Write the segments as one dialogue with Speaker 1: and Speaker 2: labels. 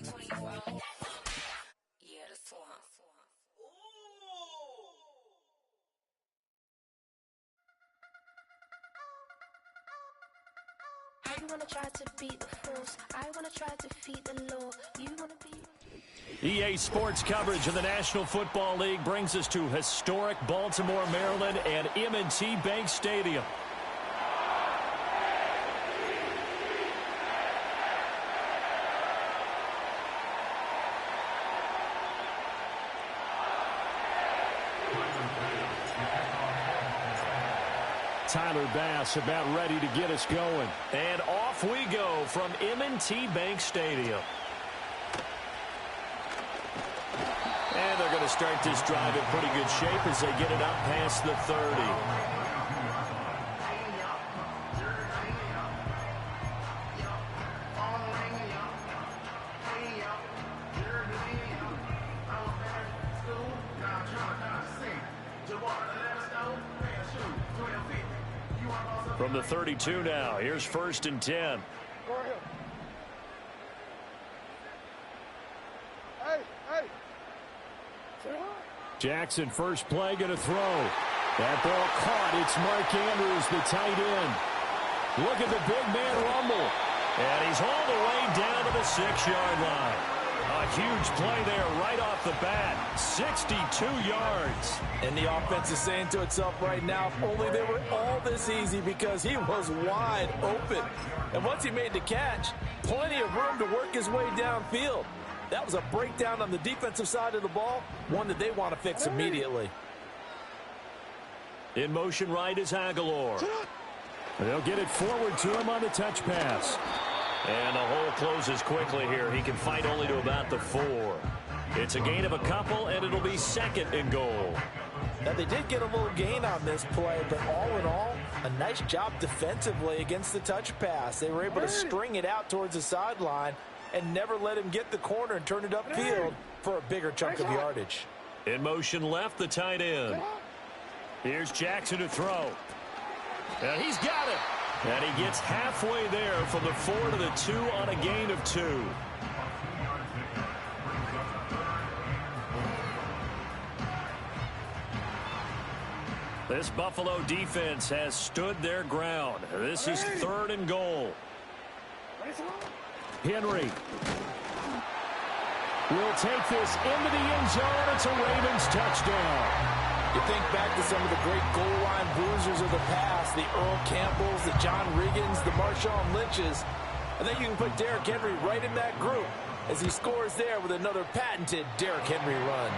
Speaker 1: You wanna try to beat the force, I wanna try to defeat the law. You wanna be...
Speaker 2: EA Sports coverage of the National Football League brings us to historic Baltimore, Maryland and M&T Bank Stadium. Tyler Bass about ready to get us going. And off we go from M&T Bank Stadium. And they're going to start this drive in pretty good shape as they get it up past the 30. From the 32 now, here's 1st and 10. Jackson, first play, going to throw. That ball caught. It's Mark Andrews, the tight end. Look at the big man rumble. And he's all the way down to the 6-yard line. A huge play there right off the bat. 62 yards.
Speaker 3: And the offense is saying to itself right now, if only they were all this easy, because he was wide open. And once he made the catch, plenty of room to work his way downfield. That was a breakdown on the defensive side of the ball, one that they want to fix immediately.
Speaker 2: In motion right is Aguilar. They'll get it forward to him on the touch pass. And the hole closes quickly here. He can fight only to about the 4. It's a gain of a couple, and it'll be 2nd and goal.
Speaker 3: Now, they did get a little gain on this play, but all in all, a nice job defensively against the touch pass. They were able to string it out towards the sideline and never let him get the corner and turn it upfield for a bigger chunk of yardage.
Speaker 2: In motion left, the tight end. Here's Jackson to throw. And he's got it. And he gets halfway there from the 4 to the 2 on a gain of 2. This Buffalo defense has stood their ground. This is 3rd and goal. Henry will take this into the end zone. It's a Ravens touchdown.
Speaker 3: You think back to some of the great goal line bruisers of the past, the Earl Campbells, the John Riggins, the Marshawn Lynches. I think you can put Derrick Henry right in that group as he scores there with another patented Derrick Henry run.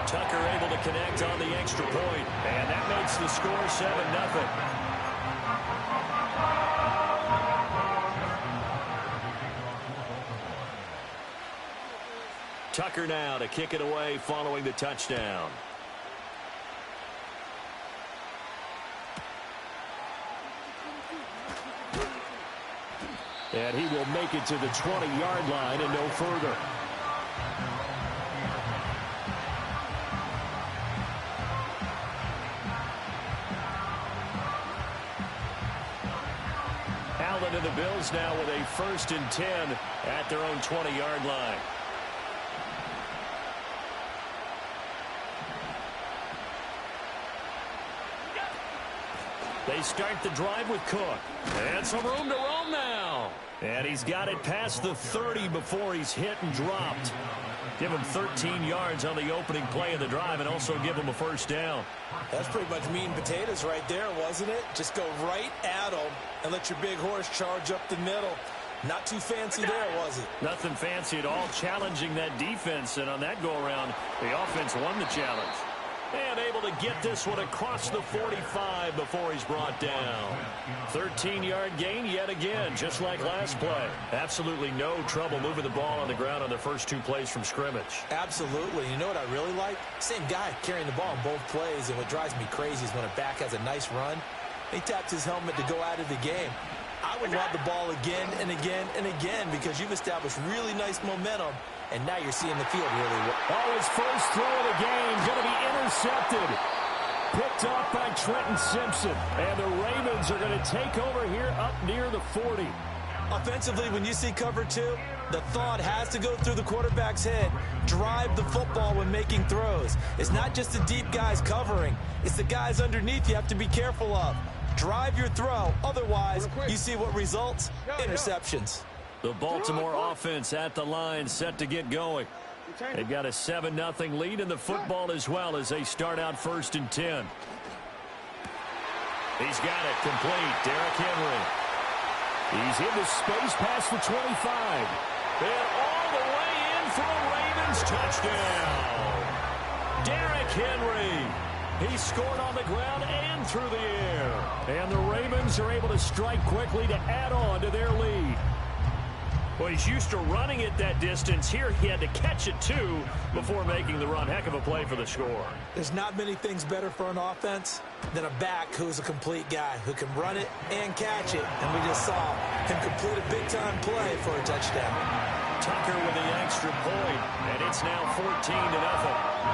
Speaker 2: Tucker able to connect on the extra point, and that makes the score 7-0. Tucker now to kick it away following the touchdown. And he will make it to the 20-yard line and no further. Allen and the Bills now with a 1st and 10 at their own 20-yard line. They start the drive with Cook. And some room to roam now. And he's got it past the 30 before he's hit and dropped. Give him 13 yards on the opening play of the drive and also give him a 1st down.
Speaker 3: That's pretty much meat and potatoes right there, wasn't it? Just go right at him and let your big horse charge up the middle. Not too fancy there, was it?
Speaker 2: Nothing fancy at all, challenging that defense. And on that go-around, the offense won the challenge. And able to get this one across the 45 before he's brought down. 13-yard gain yet again, just like last play. Absolutely no trouble moving the ball on the ground on the first 2 plays from scrimmage.
Speaker 3: Absolutely. You know what I really like? Same guy carrying the ball in both plays, and what drives me crazy is when a back has a nice run, he taps his helmet to go out of the game. I would want the ball again and again and again because you've established really nice momentum, and now you're seeing the field really well.
Speaker 2: Oh, his first throw of the game going to be intercepted. Picked off by Trenton Simpson. And the Ravens are going to take over here up near the 40.
Speaker 3: Offensively, when you see cover two, the thought has to go through the quarterback's head. Drive the football when making throws. It's not just the deep guys covering. It's the guys underneath you have to be careful of. Drive your throw. Otherwise, you see what results? Interceptions.
Speaker 2: The Baltimore offense at the line, set to get going. They've got a 7-0 lead in the football as well as they start out 1st and 10. He's got it complete. Derrick Henry. He's into space past the 25. And all the way in for a Ravens touchdown. Derrick Henry. He scored on the ground and through the air. And the Ravens are able to strike quickly to add on to their lead. Well, he's used to running it that distance. Here he had to catch it, too, before making the run. Heck of a play for the score.
Speaker 3: There's not many things better for an offense than a back who's a complete guy who can run it and catch it. And we just saw him complete a big-time play for a touchdown.
Speaker 2: Tucker with the extra point, and it's now 14-0.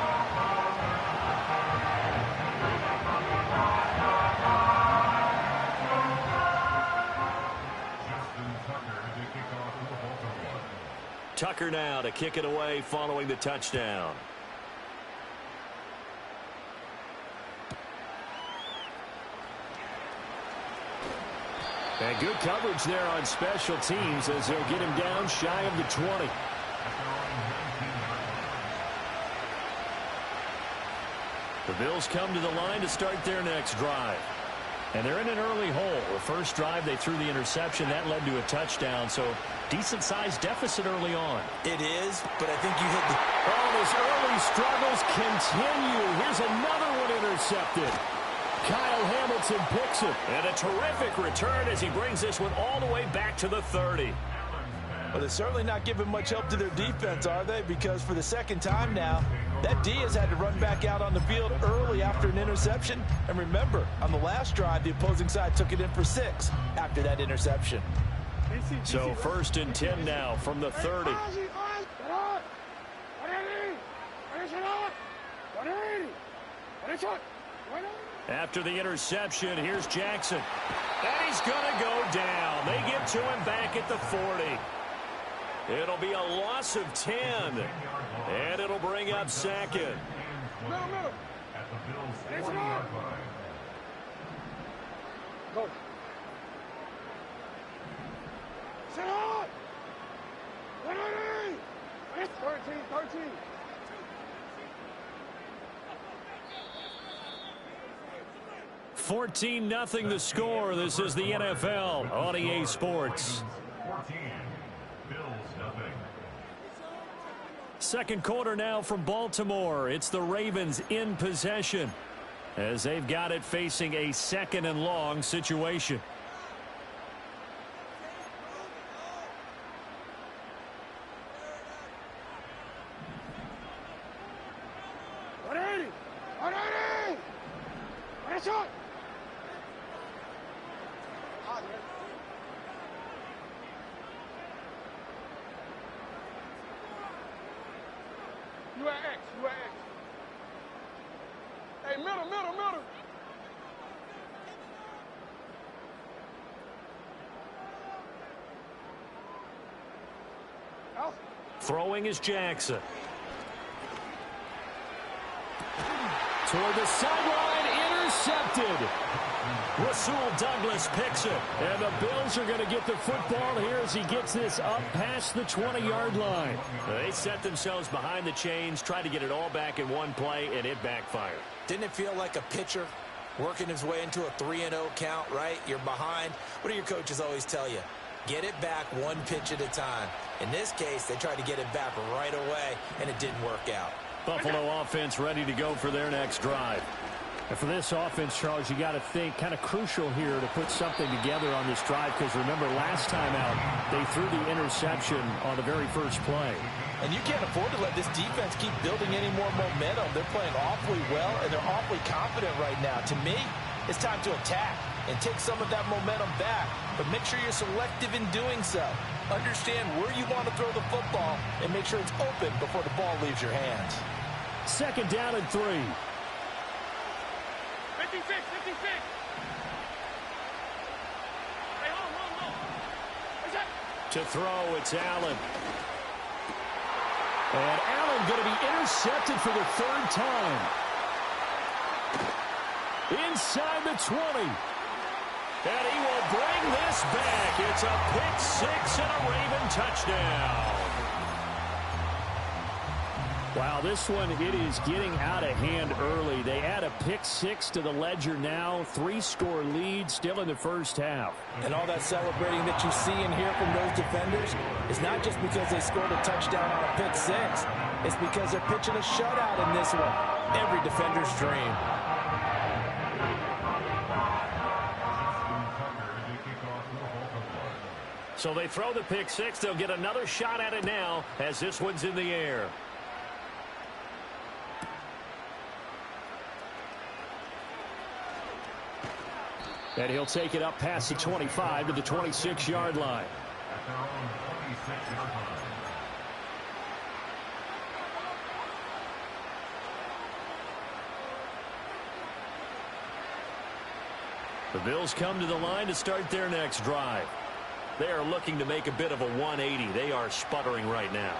Speaker 2: Tucker now to kick it away following the touchdown. And good coverage there on special teams as they'll get him down shy of the 20. The Bills come to the line to start their next drive. And they're in an early hole. The first drive, they threw the interception. That led to a touchdown, so decent-sized deficit early on.
Speaker 3: It is, but I think you hit the...
Speaker 2: Oh, his early struggles continue. Here's another one intercepted. Kyle Hamilton picks it. And a terrific return as he brings this one all the way back to the 30.
Speaker 3: Well, they're certainly not giving much help to their defense, are they? Because for the second time now, that D has had to run back out on the field early after an interception. And remember, on the last drive, the opposing side took it in for 6 after that interception.
Speaker 2: So 1st and 10 now from the 30. After the interception, here's Jackson. And he's going to go down. They get to him back at the 40. It'll be a loss of 10. And it'll bring up 2nd.
Speaker 4: Go. Set up! 13.
Speaker 2: 14-0 the score. This is the NFL on EA Sports. Second quarter now from Baltimore. It's the Ravens in possession as they've got it facing a 2nd and long situation.
Speaker 4: You at X. Hey, middle.
Speaker 2: Throwing is Jackson. Toward the sideline, intercepted. Rasul Douglas picks it. And the Bills are going to get the football here as he gets this up past the 20-yard line. They set themselves behind the chains, tried to get it all back in one play, and it backfired.
Speaker 3: Didn't it feel like a pitcher working his way into a 3-0 count, right? You're behind. What do your coaches always tell you? Get it back one pitch at a time. In this case, they tried to get it back right away, and it didn't work out.
Speaker 2: Buffalo offense ready to go for their next drive. And for this offense, Charles, you got to think kind of crucial here to put something together on this drive because remember last time out they threw the interception on the very first play.
Speaker 3: And you can't afford to let this defense keep building any more momentum. They're playing awfully well and they're awfully confident right now. To me, it's time to attack and take some of that momentum back, but make sure you're selective in doing so. Understand where you want to throw the football and make sure it's open before the ball leaves your hands.
Speaker 2: 2nd down and 3.
Speaker 4: 56. Hey, hold. What's that?
Speaker 2: To throw, it's Allen. And Allen going to be intercepted for the third time. Inside the 20. And he will bring this back. It's a pick six and a Raven touchdown. Wow, this one, it is getting out of hand early. They add a pick six to the ledger now. 3-score lead still in the first half.
Speaker 3: And all that celebrating that you see and hear from those defenders is not just because they scored a touchdown on a pick six. It's because they're pitching a shutout in this one. Every defender's dream.
Speaker 2: So they throw the pick six. They'll get another shot at it now as this one's in the air. And he'll take it up past the 25 to the 26-yard line. The Bills come to the line to start their next drive. They are looking to make a bit of a 180. They are sputtering right now.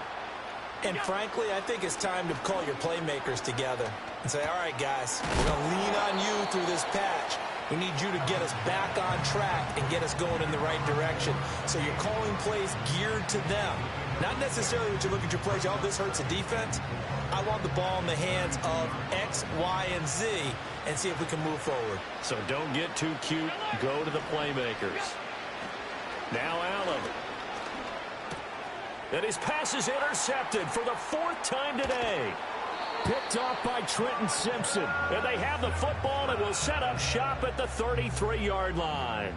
Speaker 3: And frankly, I think it's time to call your playmakers together and say, all right, guys, we're going to lean on you through this patch. We need you to get us back on track and get us going in the right direction. So you're calling plays geared to them. Not necessarily that you look at your plays, oh, this hurts the defense. I want the ball in the hands of X, Y, and Z and see if we can move forward.
Speaker 2: So don't get too cute. Go to the playmakers. Now Allen. And his pass is intercepted for the 4th time today. Picked off by Trenton Simpson. And they have the football and will set up shop at the 33-yard line.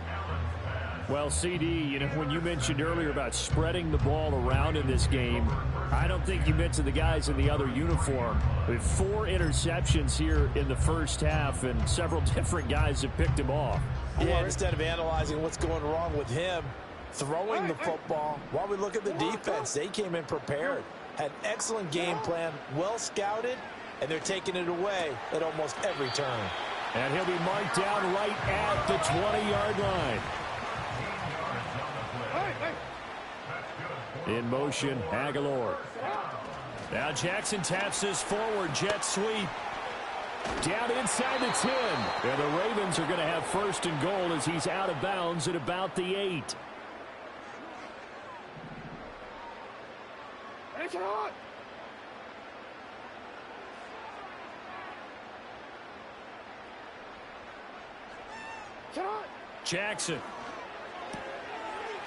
Speaker 2: Well, CD, you know, when you mentioned earlier about spreading the ball around in this game, I don't think you mentioned the guys in the other uniform. We have 4 interceptions here in the first half, and several different guys have picked him off.
Speaker 3: Yeah, instead of analyzing what's going wrong with him throwing the football, while we look at the defense, they came in prepared. Had excellent game plan, well scouted, and they're taking it away at almost every turn.
Speaker 2: And he'll be marked down right at the 20-yard line. In motion, Aguilar. Now Jackson taps this forward jet sweep. Down inside the 10. And the Ravens are going to have first and goal as he's out of bounds at about the 8. Jackson.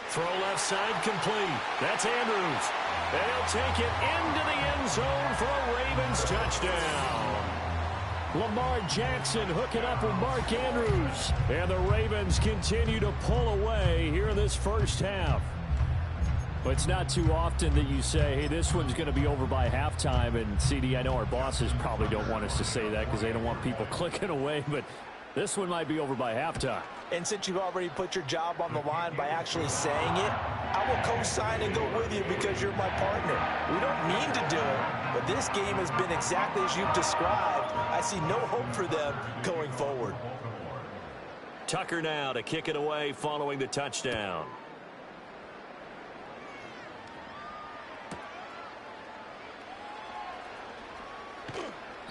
Speaker 2: Throw left side complete. That's Andrews. And he'll take it into the end zone for a Ravens touchdown. Lamar Jackson hooking up with Mark Andrews. And the Ravens continue to pull away here in this first half. But it's not too often that you say, hey, this one's going to be over by halftime. And, CD, I know our bosses probably don't want us to say that because they don't want people clicking away. But this one might be over by halftime.
Speaker 3: And since you've already put your job on the line by actually saying it, I will co-sign and go with you because you're my partner. We don't mean to do it, but this game has been exactly as you've described. I see no hope for them going forward.
Speaker 2: Tucker now to kick it away following the touchdown.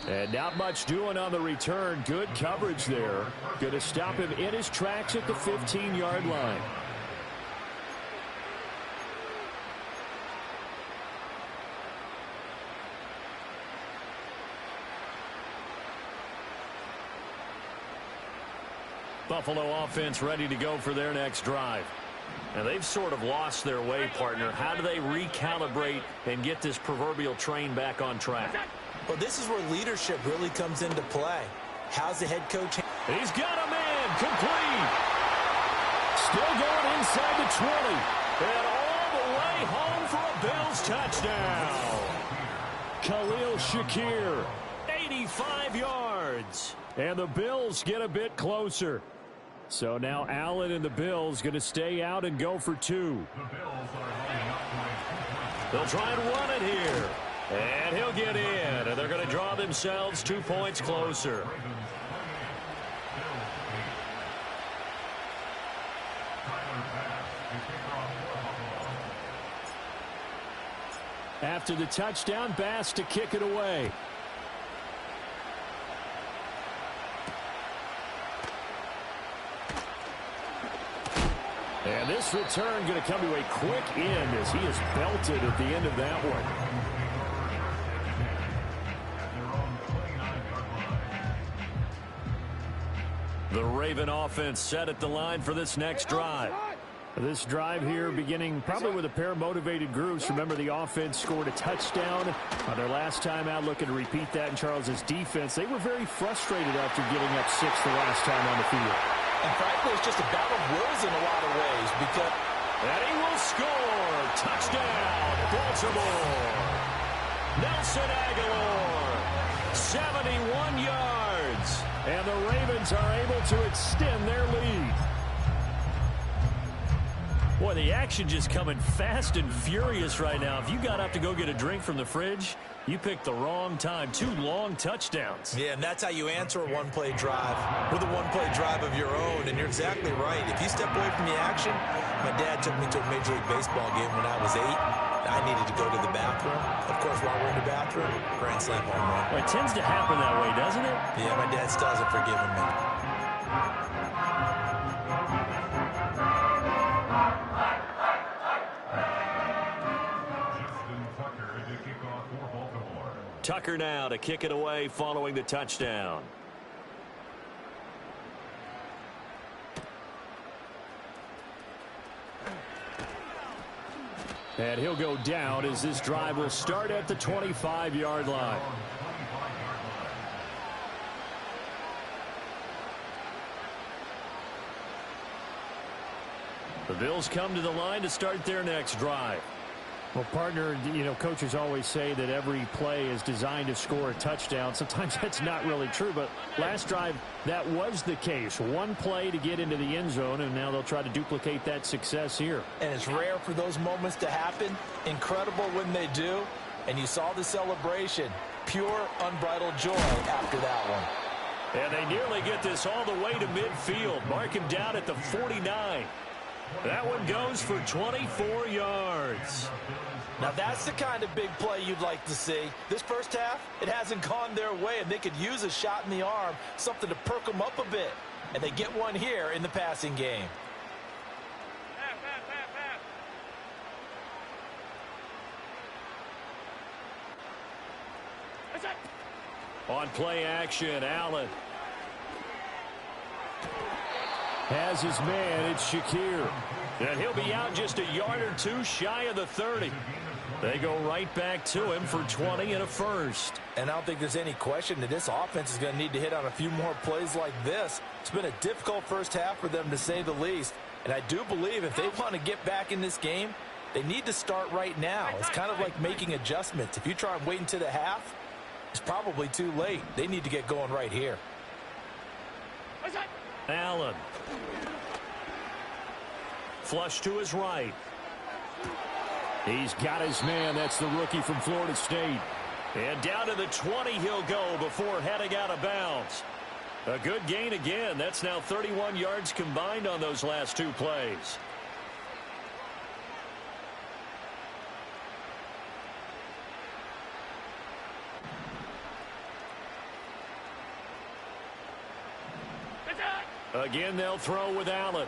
Speaker 2: And not much doing on the return. Good coverage there. Going to stop him in his tracks at the 15-yard line. Buffalo offense ready to go for their next drive. Now they've sort of lost their way, partner. How do they recalibrate and get this proverbial train back on track?
Speaker 3: Well, this is where leadership really comes into play. How's the head coach?
Speaker 2: He's got a man complete. Still going inside the 20. And all the way home for a Bills touchdown. Khalil Shakir, 85 yards. And the Bills get a bit closer. So now Allen and the Bills going to stay out and go for 2. They'll try and run it here. And he'll get in, and they're going to draw themselves 2 points closer. After the touchdown, Bass to kick it away. And this return going to come to a quick end as he is belted at the end of that one. The Raven offense set at the line for this next drive. This drive here beginning probably with a pair of motivated groups. Remember, the offense scored a touchdown on their last time out, looking to repeat that in Charles's defense. They were very frustrated after giving up 6 the last time on the field.
Speaker 3: And frankly, it's just a battle of wills in a lot of ways because...
Speaker 2: And he will score! Touchdown, Baltimore! Nelson Aguilar, 71 yards. And the Ravens are able to extend their lead. Boy, the action just coming fast and furious right now. If you got up to go get a drink from the fridge, you picked the wrong time. 2 long touchdowns.
Speaker 3: Yeah, and that's how you answer a one-play drive with a one-play drive of your own. And you're exactly right. If you step away from the action, my dad took me to a Major League Baseball game when I was 8. I needed to go to the bathroom. Of course, while we're in the bathroom, grand slam home run.
Speaker 2: Well, it tends to happen that way, doesn't it?
Speaker 3: Yeah, my dad still hasn't forgiven me.
Speaker 2: Tucker now to kick it away following the touchdown. And he'll go down as this drive will start at the 25-yard line. The Bills come to the line to start their next drive. Well, partner, you know, coaches always say that every play is designed to score a touchdown. Sometimes that's not really true, but last drive, that was the case. One play to get into the end zone, and now they'll try to duplicate that success here.
Speaker 3: And it's rare for those moments to happen. Incredible when they do. And you saw the celebration. Pure, unbridled joy after that one.
Speaker 2: And they nearly get this all the way to midfield. Mark him down at the 49. That one goes for 24 yards.
Speaker 3: Now that's the kind of big play you'd like to see. This first half, it hasn't gone their way, and they could use a shot in the arm, something to perk them up a bit. And they get one here in the passing game.
Speaker 2: On play action, Allen has his man. It's Shakir. And he'll be out just a yard or two shy of the 30. They go right back to him for 20 and a first.
Speaker 3: And I don't think there's any question that this offense is going to need to hit on a few more plays like this. It's been a difficult first half for them, to say the least. And I do believe if they want to get back in this game, they need to start right now. It's kind of like making adjustments. If you try and wait until the half, it's probably too late. They need to get going right here.
Speaker 2: Allen. Flush to his right. He's got his man. That's the rookie from Florida State. And down to the 20 he'll go before heading out of bounds. A good gain again. That's now 31 yards combined on those last 2 plays. Again, they'll throw with Allen.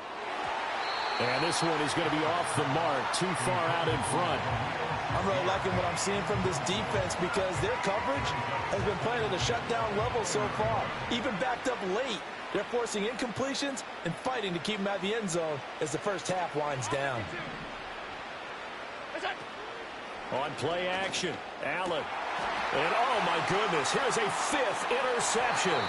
Speaker 2: And this one is going to be off the mark, too far out in front.
Speaker 3: I'm really liking what I'm seeing from this defense because their coverage has been playing at a shutdown level so far. Even backed up late, they're forcing incompletions and fighting to keep them out of the end zone as the first half winds down.
Speaker 2: On play action, Allen. And oh my goodness, here's a 5th interception.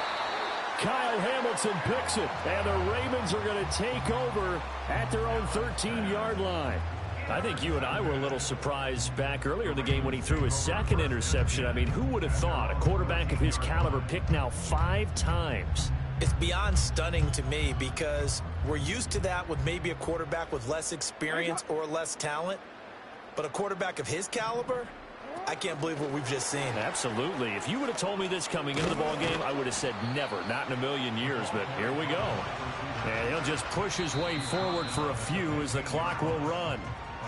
Speaker 2: Kyle Hamilton picks it, and the Ravens are going to take over at their own 13-yard line. I think you and I were a little surprised back earlier in the game when he threw his 2nd interception. I mean, who would have thought a quarterback of his caliber picked now 5 times?
Speaker 3: It's beyond stunning to me because we're used to that with maybe a quarterback with less experience or less talent. But a quarterback of his caliber, I can't believe what we've just seen.
Speaker 2: Absolutely. If you would have told me this coming into the ballgame, I would have said never, not in a million years, but here we go. And he'll just push his way forward for a few as the clock will run.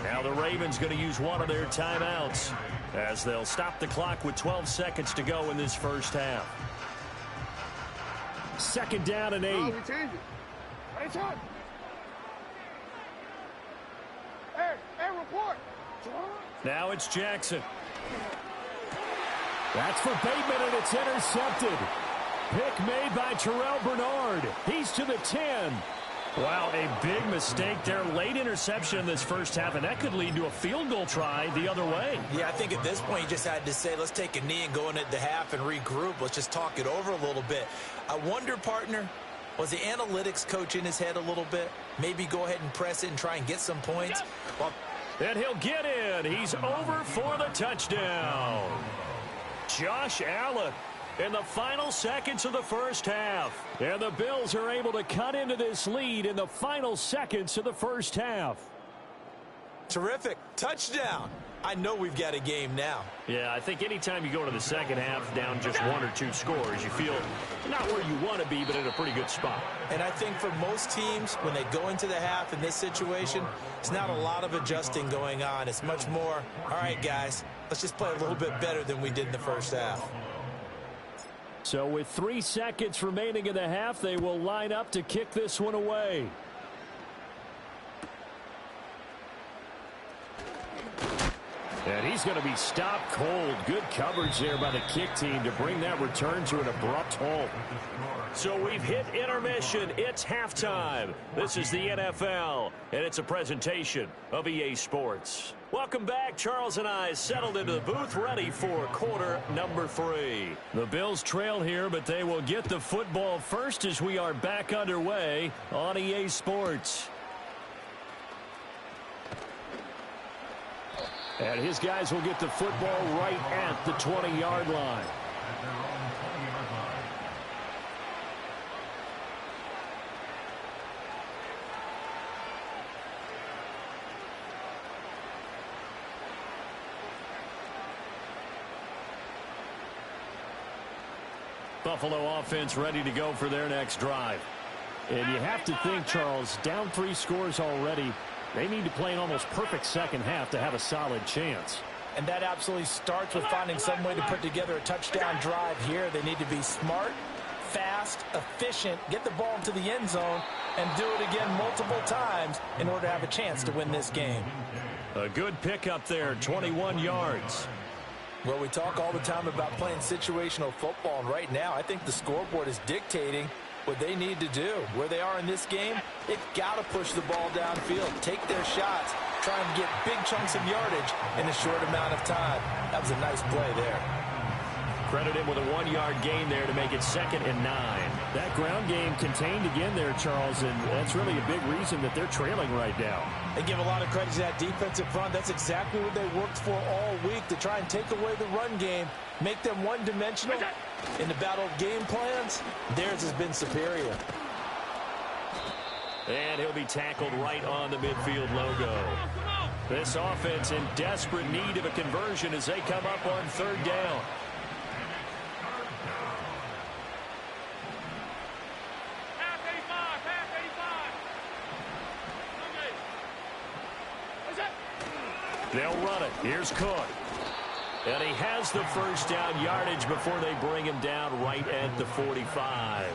Speaker 2: Now the Ravens going to use one of their timeouts as they'll stop the clock with 12 seconds to go in this first half. 2nd down and 8.
Speaker 4: Oh, we changed it. Hey, Chuck. Hey, report.
Speaker 2: Now it's Jackson. That's for Bateman, and it's intercepted. Pick made by Terrell Bernard. He's to the 10. Wow, a big mistake there. Late interception in this first half, and that could lead to a field goal try the other way.
Speaker 3: Yeah, I think at this point you just had to say, let's take a knee and go into the half and regroup. Let's just talk it over a little bit. I wonder, partner, was the analytics coach in his head a little bit? Maybe go ahead and press it and try and get some points? Well,
Speaker 2: and he'll get in. He's over for the touchdown. Josh Allen in the final seconds of the first half. And the Bills are able to cut into this lead in the final seconds of the first half.
Speaker 3: Terrific. Touchdown. I know we've got a game now.
Speaker 2: Yeah, I think anytime you go into the second half down just 1 or 2 scores, you feel not where you want to be, but in a pretty good spot.
Speaker 3: And I think for most teams, when they go into the half in this situation, it's not a lot of adjusting going on. It's much more, all right, guys, let's just play a little bit better than we did in the first half.
Speaker 2: So with 3 seconds remaining in the half, they will line up to kick this one away. And he's going to be stopped cold. Good coverage there by the kick team to bring that return to an abrupt halt. So we've hit intermission. It's halftime. This is the NFL, and it's a presentation of EA Sports. Welcome back. Charles and I settled into the booth, ready for quarter number 3. The Bills trail here, but they will get the football first as we are back underway on EA Sports. And his guys will get the football right at the 20-yard line. Buffalo offense ready to go for their next drive. And you have to think, Charles, down 3 scores already. They need to play an almost perfect second half to have a solid chance.
Speaker 3: And that absolutely starts with finding some way to put together a touchdown drive here. They need to be smart, fast, efficient, get the ball into the end zone, and do it again multiple times in order to have a chance to win this game.
Speaker 2: A good pickup there, 21 yards.
Speaker 3: Well, we talk all the time about playing situational football, and right now I think the scoreboard is dictating what they need to do. Where they are in this game, they've got to push the ball downfield, take their shots, try and get big chunks of yardage in a short amount of time. That was a nice play there.
Speaker 2: Credit him with a 1-yard gain there to make it 2nd and 9. That ground game contained again there, Charles, and that's really a big reason that they're trailing right now.
Speaker 3: They give a lot of credit to that defensive front. That's exactly what they worked for all week, to try and take away the run game, make them one-dimensional. In the battle of game plans, theirs has been superior.
Speaker 2: And he'll be tackled right on the midfield logo. This offense in desperate need of a conversion as they come up on 3rd down. They'll run it. Here's Cook. And he has the first down yardage before they bring him down right at the 45.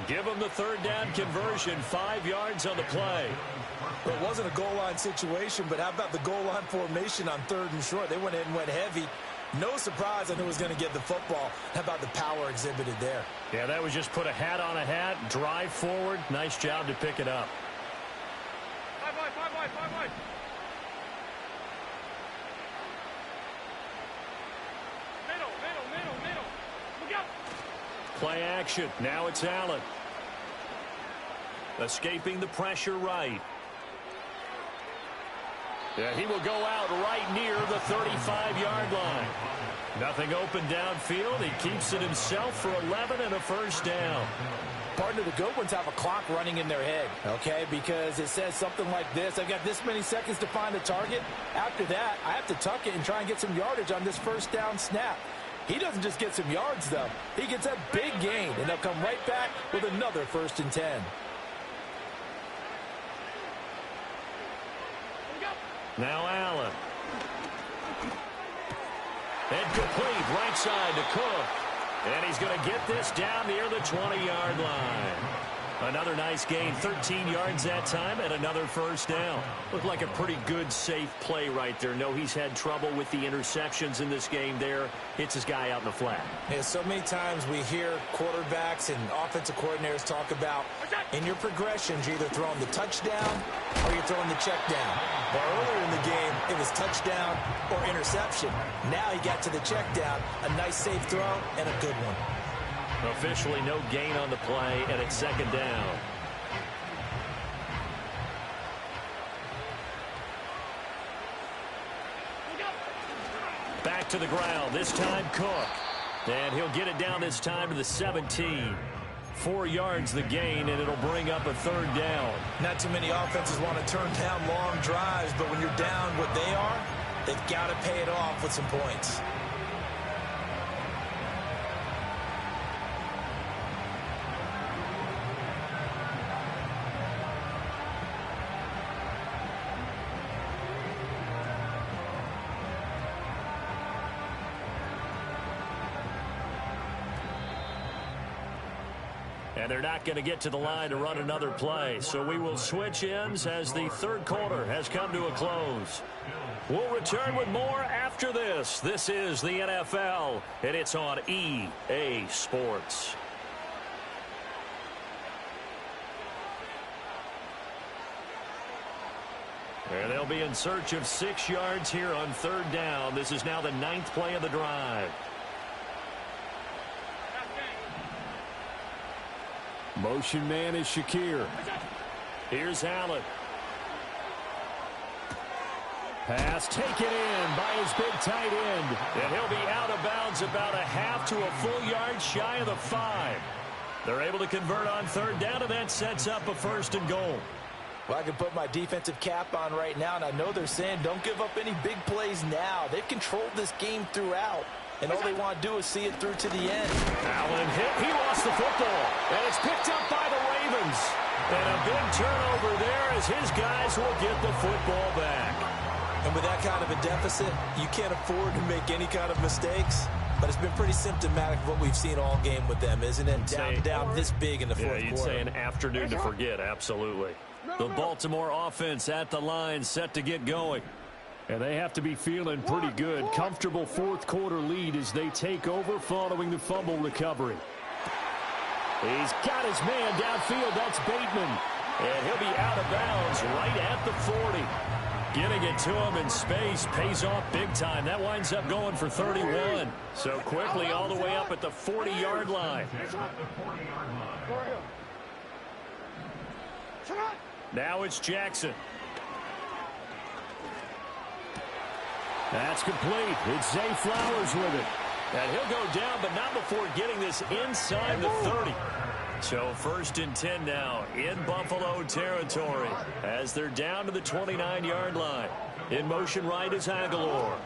Speaker 2: Give him the 3rd down conversion, 5 yards on the play.
Speaker 3: Well, it wasn't a goal line situation, but how about the goal line formation on 3rd and short? They went in and went heavy. No surprise on who was going to get the football. How about the power exhibited there?
Speaker 2: Yeah, that was just put a hat on a hat, drive forward. Nice job to pick it up.
Speaker 4: 5 wide. Middle. Look out.
Speaker 2: Play action. Now it's Allen. Escaping the pressure right. Yeah, he will go out right near the 35-yard line. Nothing open downfield. He keeps it himself for 11 and a first down.
Speaker 3: Partner, the good ones have a clock running in their head, okay? Because it says something like this. I've got this many seconds to find a target. After that, I have to tuck it and try and get some yardage on this first down snap. He doesn't just get some yards, though. He gets a big gain, and they'll come right back with another 1st and 10.
Speaker 2: Now Allen. And complete right side to Cook. And he's going to get this down near the 20-yard line. Another nice gain, 13 yards that time, and another first down. Looked like a pretty good, safe play right there. No, he's had trouble with the interceptions in this game there. Hits his guy out in the flat.
Speaker 3: Yeah, so many times we hear quarterbacks and offensive coordinators talk about in your progressions, you're either throwing the touchdown or you're throwing the check down. Well, earlier in the game, it was touchdown or interception. Now he got to the check down, a nice safe throw, and a good one.
Speaker 2: Officially no gain on the play, and it's second down. Back to the ground, this time Cook. And he'll get it down this time to the 17. 4 yards the gain, and it'll bring up a third down.
Speaker 3: Not too many offenses want to turn down long drives, but when you're down what they are, they've got to pay it off with some points.
Speaker 2: And they're not going to get to the line to run another play. So we will switch ends as the third quarter has come to a close. We'll return with more after this. This is the NFL, and it's on EA Sports. And they'll be in search of 6 yards here on third down. This is now the 9th play of the drive. Motion man is Shakir. Here's Allen. Pass taken in by his big tight end. And he'll be out of bounds about a half to a full yard shy of the 5. They're able to convert on third down, and that sets up a 1st and goal.
Speaker 3: Well, I can put my defensive cap on right now, and I know they're saying don't give up any big plays now. They've controlled this game throughout, and all they want to do is see it through to the end.
Speaker 2: Allen hit. He lost the football, and it's picked up by the Ravens. And a big turnover there as his guys will get the football back.
Speaker 3: And with that kind of a deficit, you can't afford to make any kind of mistakes. But it's been pretty symptomatic of what we've seen all game with them, isn't it? Down this big in the fourth quarter.
Speaker 2: Yeah, you'd say an afternoon to forget, absolutely. The Baltimore offense at the line, set to get going. And they have to be feeling pretty good. Comfortable fourth quarter lead as they take over following the fumble recovery. He's got his man downfield. That's Bateman. And he'll be out of bounds right at the 40. Getting it to him in space pays off big time. That winds up going for 31. So quickly all the way up at the 40-yard line. Now it's Jackson. That's complete. It's Zay Flowers with it. And he'll go down, but not before getting this inside the 30. So 1st and 10 now in Buffalo territory as they're down to the 29-yard line. In motion right is Aguilar.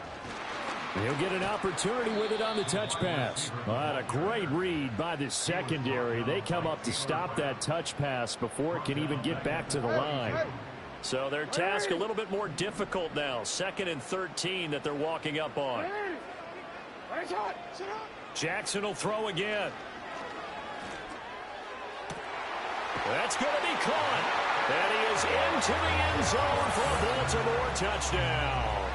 Speaker 2: He'll get an opportunity with it on the touch pass. What a great read by the secondary. They come up to stop that touch pass before it can even get back to the line. So their task a little bit more difficult now. 2nd and 13 that they're walking up on. Jackson will throw again. That's going to be caught. And he is into the end zone for a Baltimore touchdown.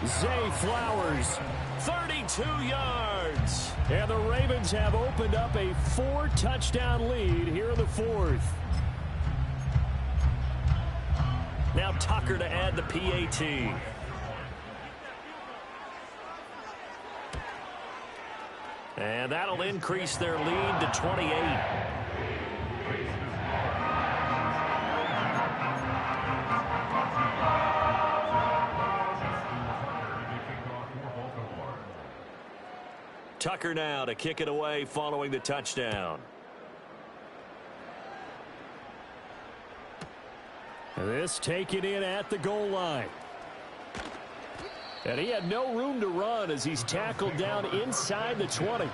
Speaker 2: Zay Flowers, 32 yards. And the Ravens have opened up a 4-touchdown lead here in the 4th. Now Tucker to add the PAT. And that'll increase their lead to 28. Tucker now to kick it away following the touchdown. This taken in at the goal line. And he had no room to run as he's tackled down inside the 20.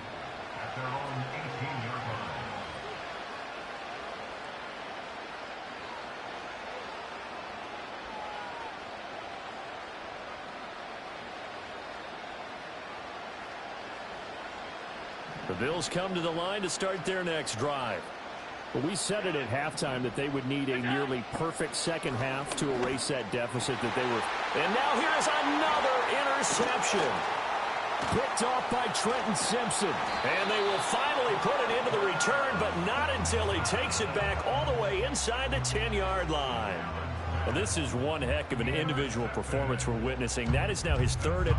Speaker 2: The Bills come to the line to start their next drive.
Speaker 5: Well, we said it at halftime that they would need a nearly perfect second half to erase that deficit that they were.
Speaker 2: And now here is another interception.
Speaker 5: Picked off by Trenton Simpson.
Speaker 2: And they will finally put it into the return, but not until he takes it back all the way inside the 10-yard line. Well, this is one heck of an individual performance we're witnessing. That is now his third.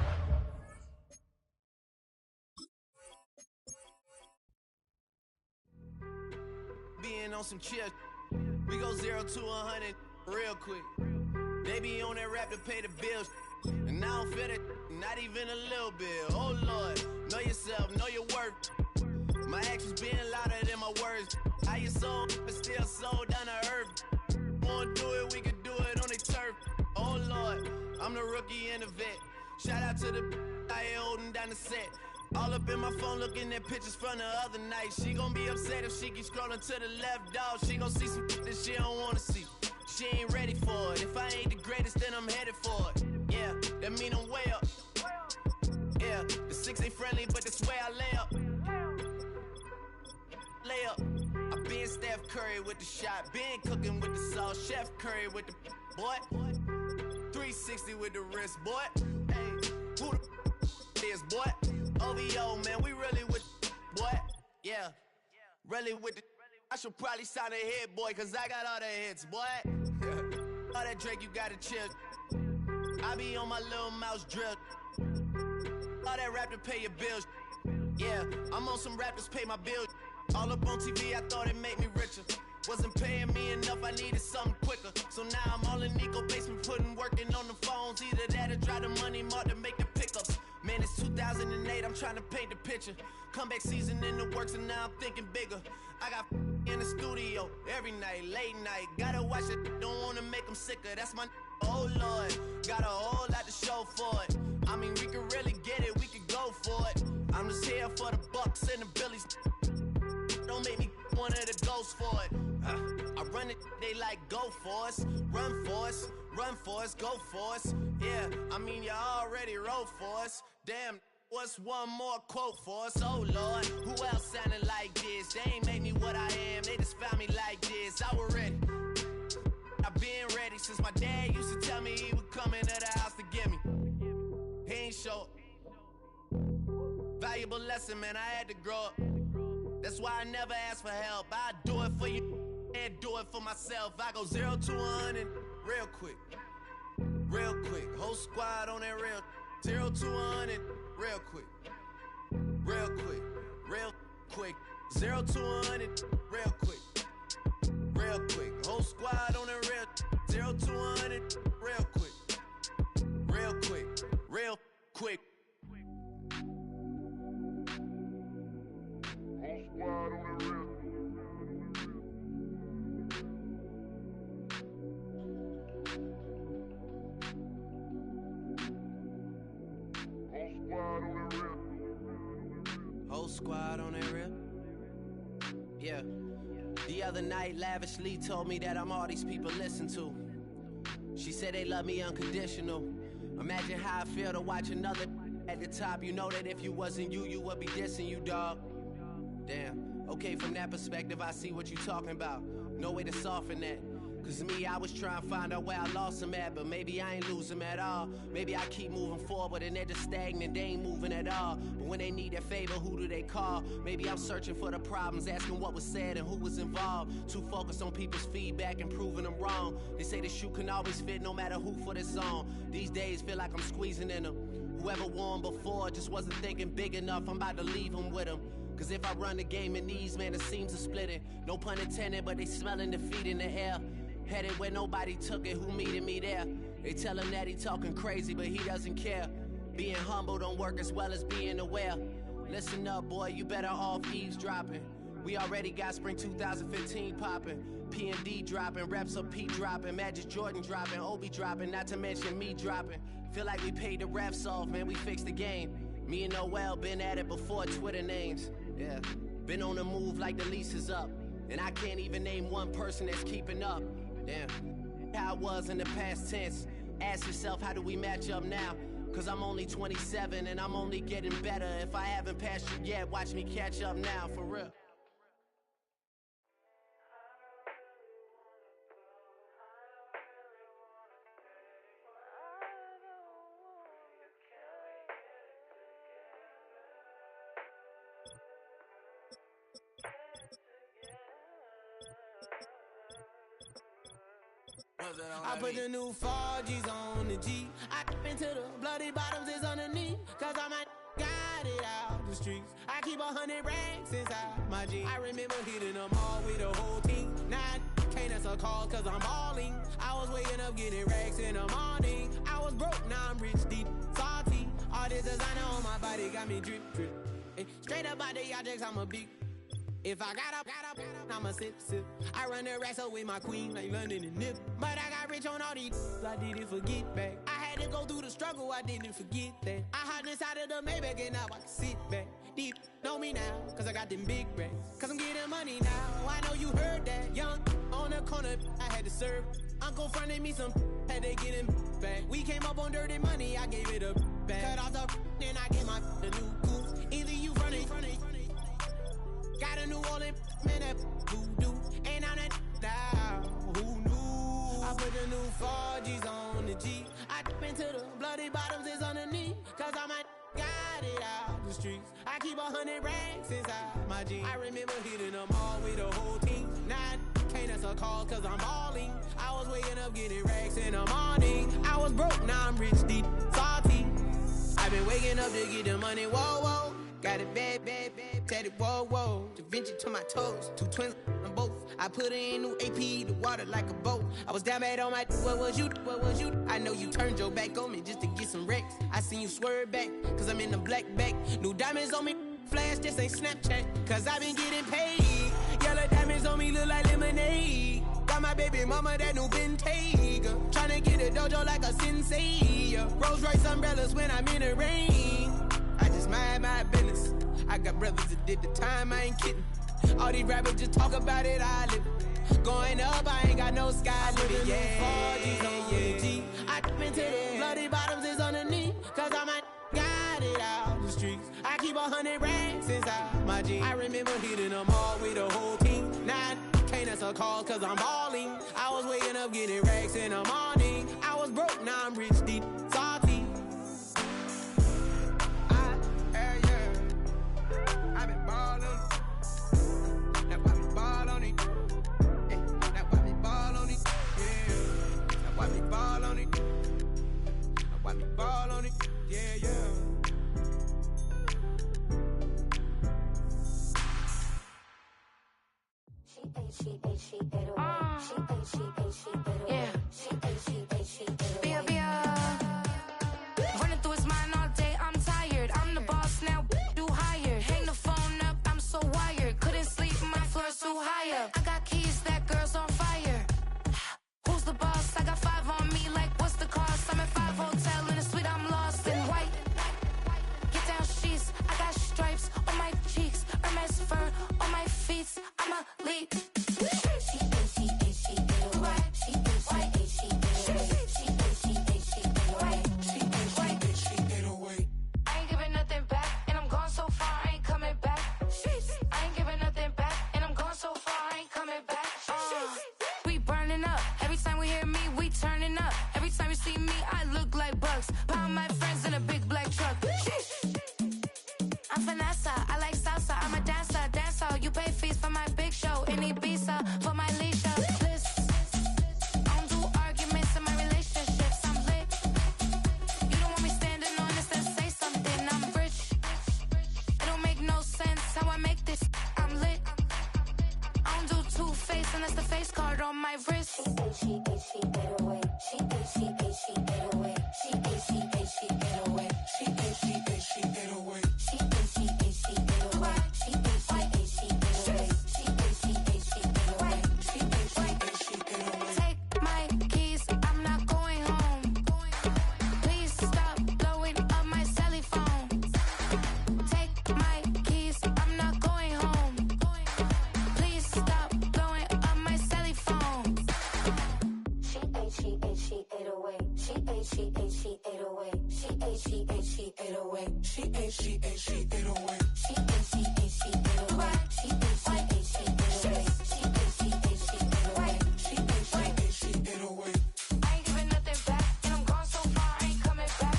Speaker 6: Being on some chill, we go 0 to 100 real quick. They be on that rap to pay the bills, and I don't feel it, not even a little bit. Oh Lord, know yourself, know your worth. My actions being louder than my words. How you sold, but still sold down to earth. Wanna do it, we can do it on the turf. Oh Lord, I'm the rookie and the vet. Shout out to the I ain't holding down the set. All up in my phone looking at pictures from the other night. She gon' be upset if she keeps scrolling to the left, dog. She gon' see some that she don't wanna see. She ain't ready for it. If I ain't the greatest, then I'm headed for it. Yeah, that mean I'm way up. Yeah, the 6 ain't friendly, but that's where I lay up. Lay up. I been Steph Curry with the shot. Been cooking with the sauce. Chef Curry with the boy. 360 with the wrist, boy. Hey, who the is, boy? OVO, man, we really with boy. Yeah, really with the. I should probably sign a hit, boy, cause I got all the hits, boy. All that Drake, you gotta chill. I be on my little mouse drill. All that rap to pay your bills. Yeah, I'm on some rappers pay my bills. All up on TV, I thought it made me richer. Wasn't paying me enough, I needed something quicker. So now I'm all in Nico basement, working on the phones. Either that or try the money mark to make the pickups. Man, it's 2008, I'm trying to paint the picture. Comeback season in the works and now I'm thinking bigger. I got in the studio every night, late night. Gotta watch it, don't wanna make them sicker. That's my oh Lord, got a whole lot to show for it. I mean, we can really get it, we can go for it. I'm just here for the Bucks and the Billies. Don't make me one of the ghosts for it. I run it, they like go for us, run for us, run for us, go for us. Yeah, I mean you already wrote for us. Damn, what's one more quote for us? Oh Lord, who else sounded like this? They ain't made me what I am, they just found me like this. I was ready, I've been ready since my dad used to tell me he would come into the house to get me. He ain't show up. Valuable lesson, man, I had to grow up. That's why I never ask for help. I do it for you and do it for myself. I go 0 to 100 real quick. Real quick. Whole squad on that real. 0 to 100 real quick. Real quick. Real quick. 0 to 100 real quick. Real quick. Whole squad on that real. 0 to 100 real quick. Real quick. Real quick. Whole squad on that real. Yeah. The other night, lavishly told me that I'm all these people listen to. She said they love me unconditional. Imagine how I feel to watch another at the top. You know that if you wasn't you, you would be dissing you, dog. Damn. Okay, from that perspective, I see what you talking about. No way to soften that. Cause me, I was trying to find out where I lost them at, but maybe I ain't lose them at all. Maybe I keep moving forward and they're just stagnant, they ain't moving at all. But when they need a favor, who do they call? Maybe I'm searching for the problems, asking what was said and who was involved. Too focused on people's feedback and proving them wrong. They say the shoe can always fit no matter who for the song. These days feel like I'm squeezing in them. Whoever won before just wasn't thinking big enough, I'm about to leave them with them. Cause if I run the game in these, man, the seams are splitting. No pun intended, but they smelling defeat in the air. Headed where nobody took it, who meeted me there? They tell him that he talking crazy, but he doesn't care. Being humble don't work as well as being aware. Listen up, boy, you better off eavesdropping. We already got spring 2015 popping. P&D dropping, reps of P dropping, Magic Jordan dropping, Obi dropping, not to mention me dropping. Feel like we paid the refs off, man, we fixed the game. Me and Noel been at it before Twitter names. Yeah, been on the move like the lease is up. And I can't even name one person that's keeping up. Damn, how it was in the past tense. Ask yourself, how do we match up now? Cause I'm only 27 and I'm only getting better. If I haven't passed you yet, watch me catch up now, for real.
Speaker 7: I put the new 4Gs on the G. I dip into the bloody bottoms is underneath. Cause I might got it out the streets. I keep 100 racks inside my G. I remember hitting them all with the whole team. Now can't answer a call cause I'm balling. I was waking up getting racks in the morning. I was broke, now I'm rich, deep, salty. All this designer on my body got me drip, drip. Hey, straight up out the objects, I'm a big. If I got up, I'ma sip. I run the racks up with my queen like London and Nip. But I got rich on all these, I didn't forget back. I had to go through the struggle, I didn't forget that. I hopped inside of the Maybach and now I can sit back. Deep, know me now, cause I got them big racks. Cause I'm getting money now, I know you heard that. Young, on the corner, I had to serve. Uncle fronted me some, had to get him back. We came up on dirty money, I gave it a back. Cut off the, then I gave my the new goose. Either you fronted. Got a New Orleans, man, that voodoo. And I'm that down, who knew? I put the new 4Gs on the G. I dip into the bloody bottoms is underneath. Cause I might got it out the streets. I keep 100 racks inside my G. I remember hitting them all with the whole team. Now can't answer a call cause I'm balling. I was waking up getting racks in the morning. I was broke, now I'm rich, deep, salty. I've been waking up to get the money, whoa, whoa. Got it bad, tatted, whoa, whoa. Da Vinci to my toes, 2 twins on both. I put in new AP, the water like a boat. I was down bad on my, what was you? I know you turned your back on me just to get some wrecks. I seen you swerve back, cause I'm in the black back. New diamonds on me, flash, this ain't Snapchat. Cause I been getting paid. Yellow diamonds on me look like lemonade. Got my baby mama that new Bentayga. Tryna get a dojo like a sensei. Rolls Royce umbrellas when I'm in the rain. I just mind my business. I got brothers that did the time, I ain't kidding. All these rappers just talk about it, I live it. Going up, I ain't got no sky limit. Yeah. I dip into the bloody bottoms is underneath. Cause I might got it out the streets. I keep 100 racks inside my G. I remember hitting them all with the whole team. Now can't answer a call cause I'm balling. I was waking up getting racks in the morning. I was broke, now I'm rich, deep, salty. I been ballin'. That's why we ball on it. Yeah, that's why we ball on it. Yeah, that's why we ball on it. That's why we ball on it. Yeah, yeah.
Speaker 8: Running through his mind all day, I'm tired. I'm the boss now, do higher. Hang the phone up, I'm so wired. Couldn't sleep, my floor's too high up. I got keys, that girl's on fire. Who's the boss? I got 5 on me, like what's the cost? I'm at 5 hotel in a suite, I'm lost in white. Get down sheets, I got stripes on my cheeks. Hermes fur on my feet, I'm a lead. Pound my friends in a big black truck. I'm Vanessa, I like salsa. I'm a dancer. You pay fees for my big show in Ibiza for my leisure. I don't do arguments in my relationships. I'm lit. You don't want me standing on this, then say something. I'm rich. It don't make no sense how I make this. I'm lit. I don't do two-face unless the face card on my wrist. She get away. She get away. Take my keys, I'm not going home. Please stop blowing up my celly phone. Take my keys, I'm not going home. Please stop blowing up my celly phone.
Speaker 7: She ain't 808. She ain't 808. She ain't 808. She ain't 808.
Speaker 8: I ain't giving nothing back, and I'm gone so far, I ain't coming back.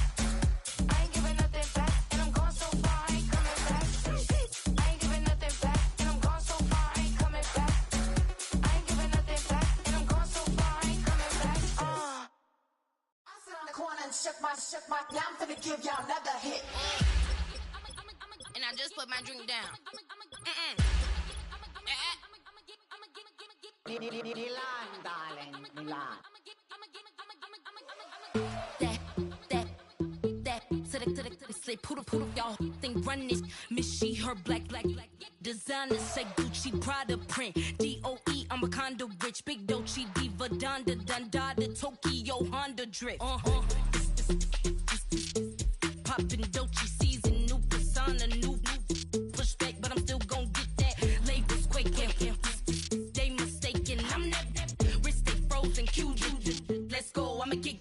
Speaker 8: I ain't giving nothing back, and I'm gone so far, I ain't coming back. I ain't giving nothing back, and I'm gone so far, I ain't coming back. I ain't giving nothing back, and I'm gone so far, I ain't coming back.
Speaker 9: I sit on the corner and shook my, now I'm finna give y'all another hit.
Speaker 8: And I just put my drink down.
Speaker 9: Milan, darling, Milan.
Speaker 8: That, to the, say, poodle, y'all think run this. Miss she, her black, designer, say Gucci, Prada print, DOE, I'm a condo rich, big Dolce, Diva, Donda, the Tokyo, Honda drip. Poppin' Dolce season, new persona, new pushback, but I'm still gon' get that. Labels quaking, they mistaken, I'm that wrist stay frozen, Q, let's go, I'ma get.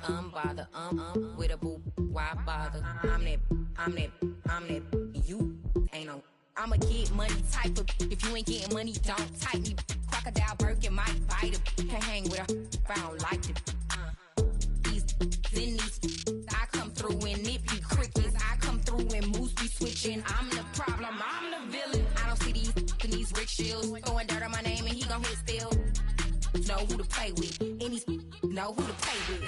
Speaker 8: Unbothered, with a boo, why bother? I'm that, you ain't no. I'm a get money type of, if you ain't getting money, don't type me. Crocodile Birkin might bite it. Can't hang with her if I don't like it. These, I come through in nippy crickets. I come through in moose be switching. I'm the problem, I'm the villain. I don't see these Rick Shields throwing dirt on my name and he gon' hit still. Know who to play with, and these know who to play with.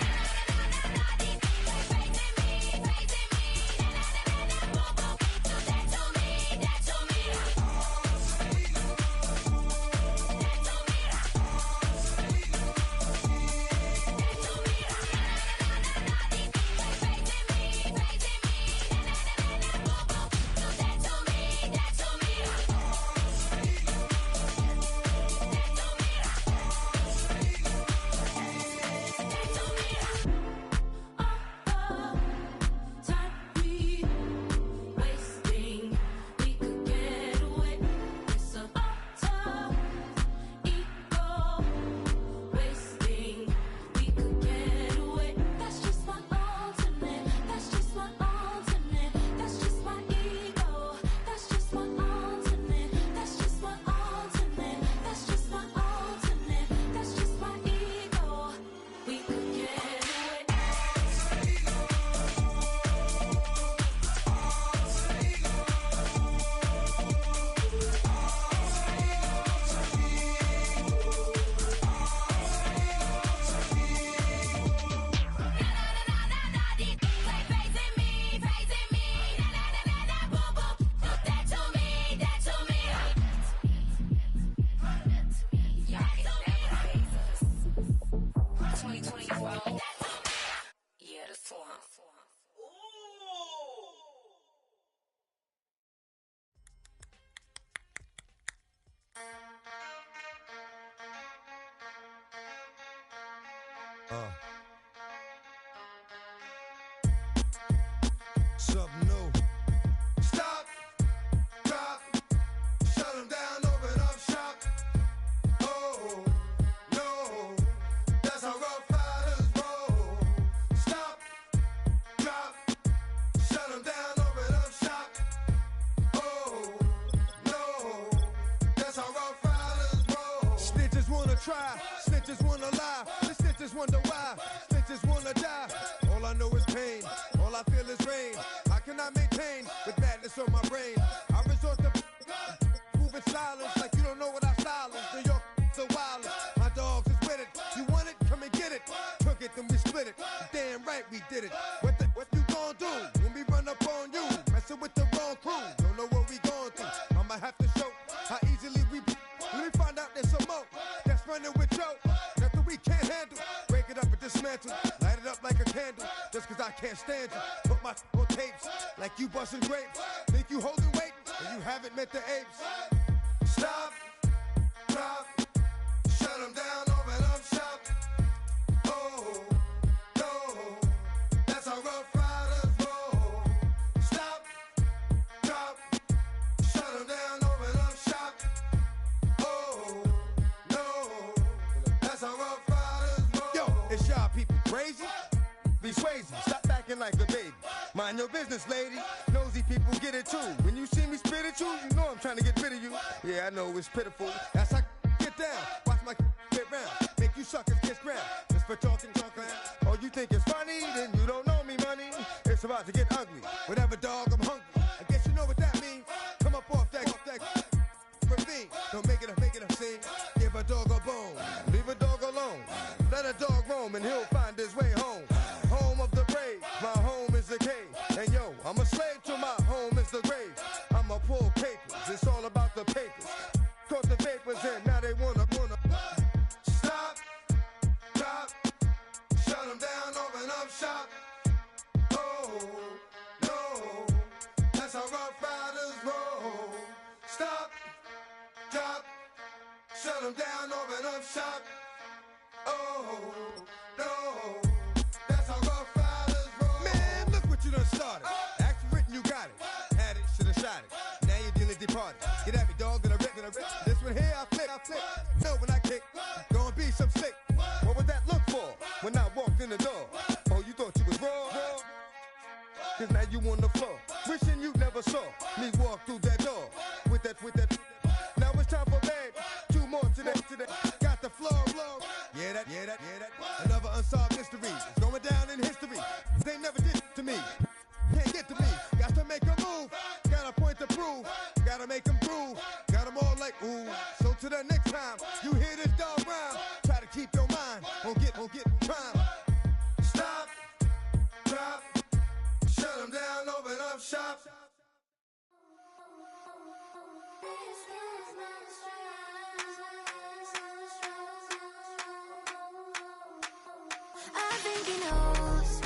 Speaker 10: Something new. Stop, drop, shut them down, open up shop. Oh, no, that's how rough riders roll. Stop, drop, shut them down, open up shop. Oh, no, that's how rough riders roll. Snitches wanna try, snitches wanna lie, the snitches wonder why, snitches wanna die. All I know is pain, all I feel is rain. I cannot maintain with madness on my brain. I resort to moving silence like you don't know what I style is. New York, so wild. My dogs is with it. You want it? Come and get it. Took it, then we split it. Damn right we did it. What you gon' do when we run up on you? Messing with the wrong crew. Don't know what we going through. I'ma have to show how easily we. When we find out there's some more that's running with Joe. Nothing we can't handle. Break it up and dismantle. Light it up like a candle. Just cause I can't stand you. Put my on tapes like you busting grapes. Think you holding weight and you haven't met the apes. Stop, drop, shut them down, open up shop. Oh, no, that's how Rough Riders roll. Stop, drop, shut them down, open up shop. Oh, no, that's how Rough Riders roll. Yo, it's y'all people crazy? Be Swayze, stop acting like a baby. Mind your business, lady. Nosy people get it too. When you see me spit at you, you know I'm trying to get rid of you. Yeah, I know it's pitiful. That's how get down. Watch my get round. Make you suckers kiss ground. Just for talking, Oh, you think it's funny? Then you don't know me, money. It's about to get ugly. Whatever, dog, I'm hungry. I guess you know what that means. Come up off that ravine. Don't make it a scene. Give a dog a bone. Leave a dog alone. Let a dog roam and he'll find his way home. Home of the brave. My home is a cave. And yo, I'm a slave to my home is the grave. I'ma pull papers. It's all about the papers. Caught the vapors in. Now they wanna. Stop. Drop. Shut them down. Open up shop. Oh, no. That's how Rough Riders roll. Stop. Drop. Shut them down. Open up shop. Oh, no. That's how Rough Riders roll. Man, look what you done started. Act written, you got it. Had it, shoulda shot it. Now you're dealing departed. Get at me, dog, gonna rip. This one here, I flip. No, when I kick, gonna be some sick. What would that look for when I walked in the door? Oh, you thought you was raw? Cause now you on the floor. Wishing you never saw me walk through that door. With that. Now it's time for bed. 2 more today. Got the floor. Yeah, that. Another unsolved mystery. It's going down in history. They never did to me. Can't get to me. Got to make a move. Got a point to prove. Gotta make them prove. Got them all like, ooh. So to the next time you hear this dog rhyme, try to keep your mind on get prime. Stop. Drop. Shut them down. Open up shop.
Speaker 8: I think he knows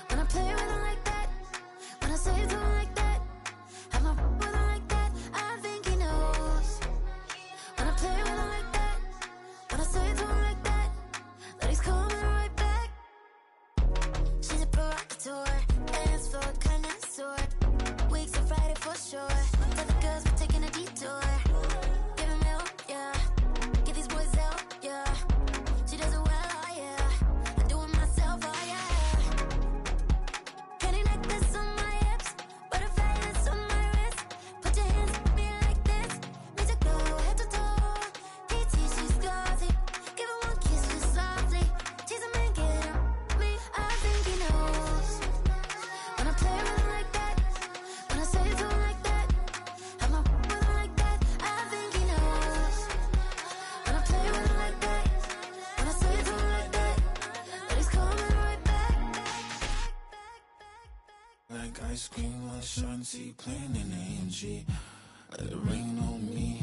Speaker 8: when I play with him like that, when I say to him like that, have my with him like that. I think he knows when I play with him like that, when I say to him like that, that he's coming right back. She's a provocateur, dance floor connoisseur, weeks on Friday for sure. Tell the girls we're taking a detour. Give him hell, yeah. Get these boys out, yeah. She does it well, oh yeah. I do it myself, oh yeah. Candy necklace on my hips, butterflies on my wrist. Put your hands on me like this. Need to go head to toe. PT, she's glossy. Give her one kiss just softly. Tease him and get him me. I think he knows when I play with him like that, when I say to him like that, have my with him like that. I think he knows when I play with him like that, when I say to him like that, that he's coming right back.
Speaker 11: Like ice cream on Shanty, playing in AMG. Let it rain on me.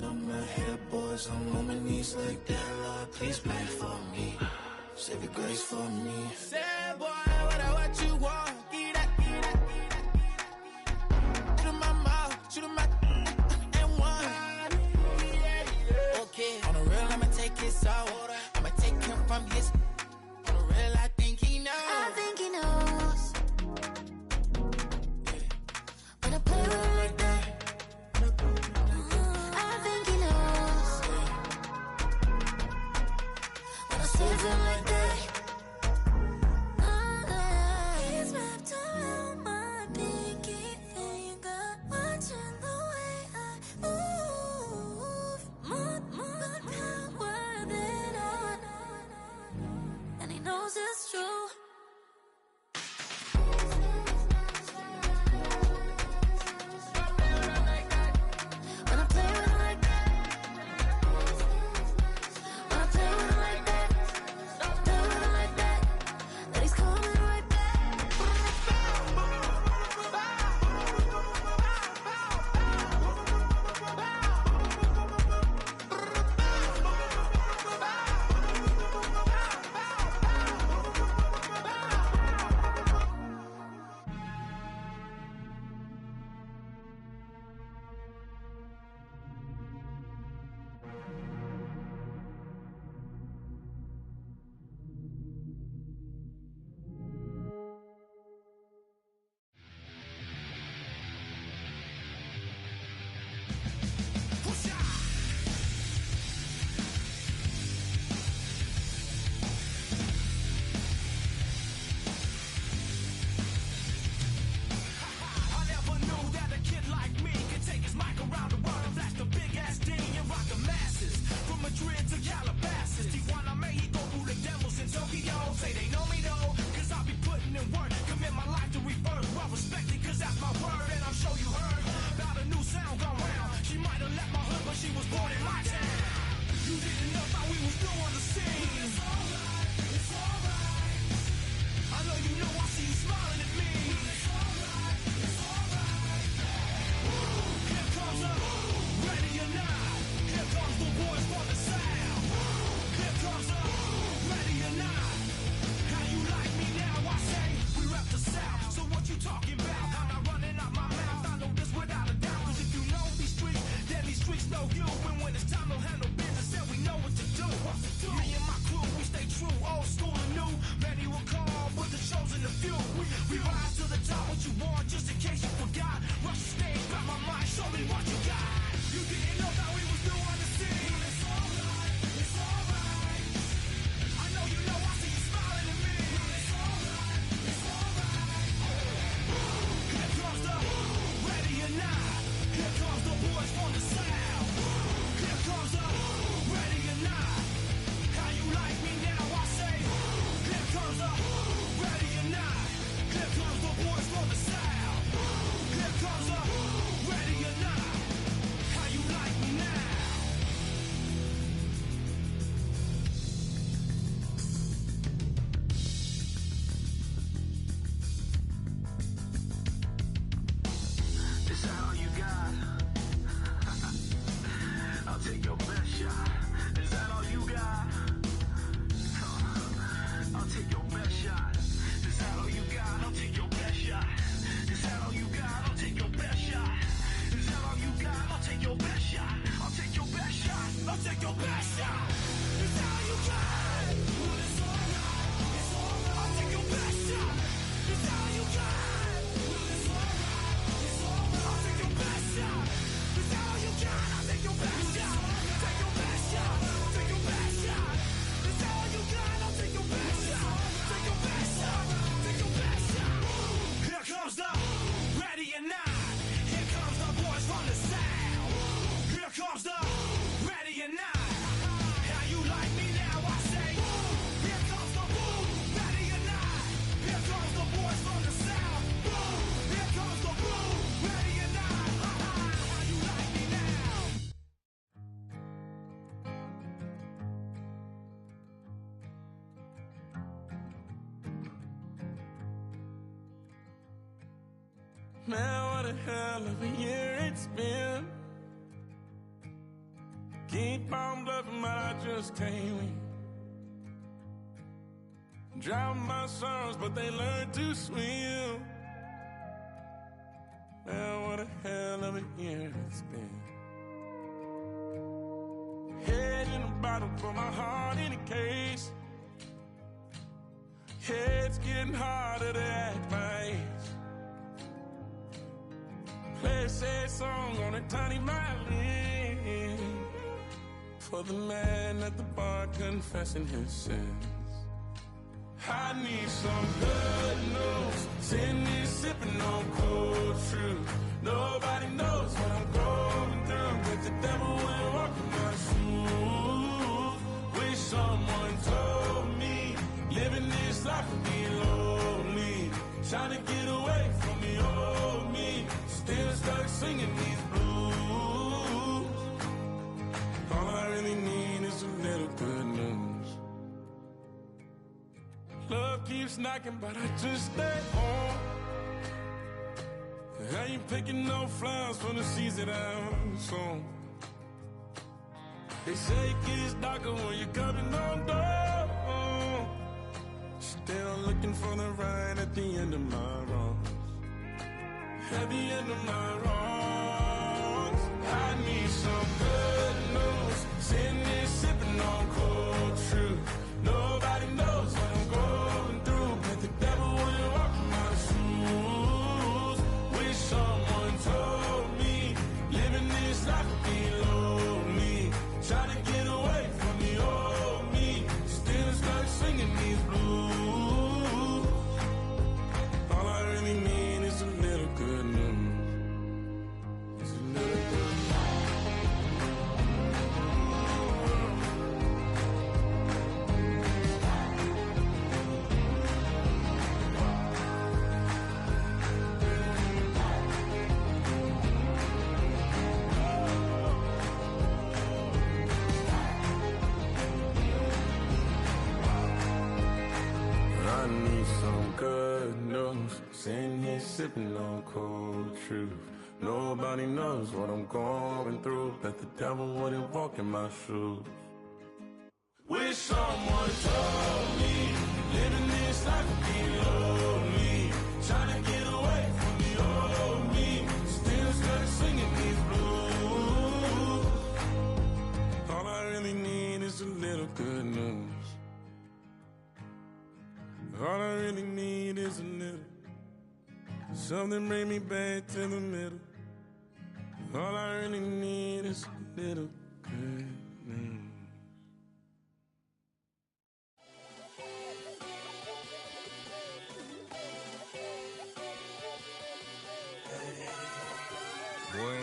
Speaker 11: On my head, boys, I'm on my knees like that. Lord, please pray for me. Save your grace for me.
Speaker 7: Say, boy, what you want? Get that. Shoot in my mouth, shoot in my and one. Okay, on the real, I'ma take his out. I'ma take him from his. On the real, I think he knows.
Speaker 8: I think he knows when I play with him like that. I think he knows when I say to him like that. He's my
Speaker 11: Man, what a hell of a year it's been. Keep on bluffing, but I just can't win. Drown my sons, but they learn to swim. Man, what a hell of a year it's been. Head in a bottle, put my heart in a case. Head's getting harder to act my age. Play a sad song on a tiny violin for the man at the bar confessing his sins. I need some good news. Send me sipping on cold truth. Nobody knows what I'm going through, but the devil will walk in my shoes. Wish someone told me living this life would be lonely. Trying to get away from the old me. Still stuck singing these blues. All I really need is a little good news. Love keeps knocking, but I just stay home. I ain't picking no flowers from the seeds that I'm sown. They say it gets darker when you're coming on door. Still looking for the right at the end of my wrongs. At the end of my wrongs, I need some good news. Sitting there sipping on cold truth. Nobody knows what I'm going through, but the devil will walk in my shoes. Wish someone told me living this life would be lonely. Trying to get away from the old me. Still stuck singing these blues. All I really need is a little good news. It's a little good news. I need some good news. Sitting here sipping on cold truth. Nobody knows what I'm going through. Bet the devil wouldn't walk in my shoes. Wish someone told me living this life would be lonely. Trying to get away from the old me. Still stuck singing these blues. All I really need is a little good news. All I really need is a little. Something bring me back to the middle. All I really need is a little good news.
Speaker 12: Boy.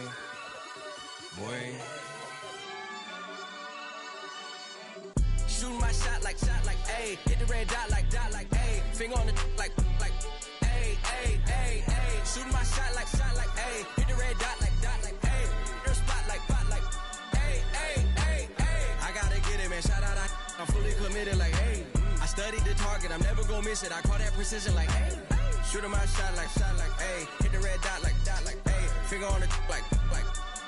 Speaker 12: Shooting my shot like, ayy. Hit the red dot like, ayy. Finger on the like, ayy, ayy, ayy, ayy. Shooting my shot like, ayy. Hit the red dot like, ayy. Air spot like, ayy, ayy, ayy, ayy. I gotta get it, man. Shout out, I'm fully committed like, ayy. I studied the target, I'm never gonna miss it. I call that precision like, ayy. Shooting my shot like, ayy. Hit the red dot like, ayy. Finger on the like,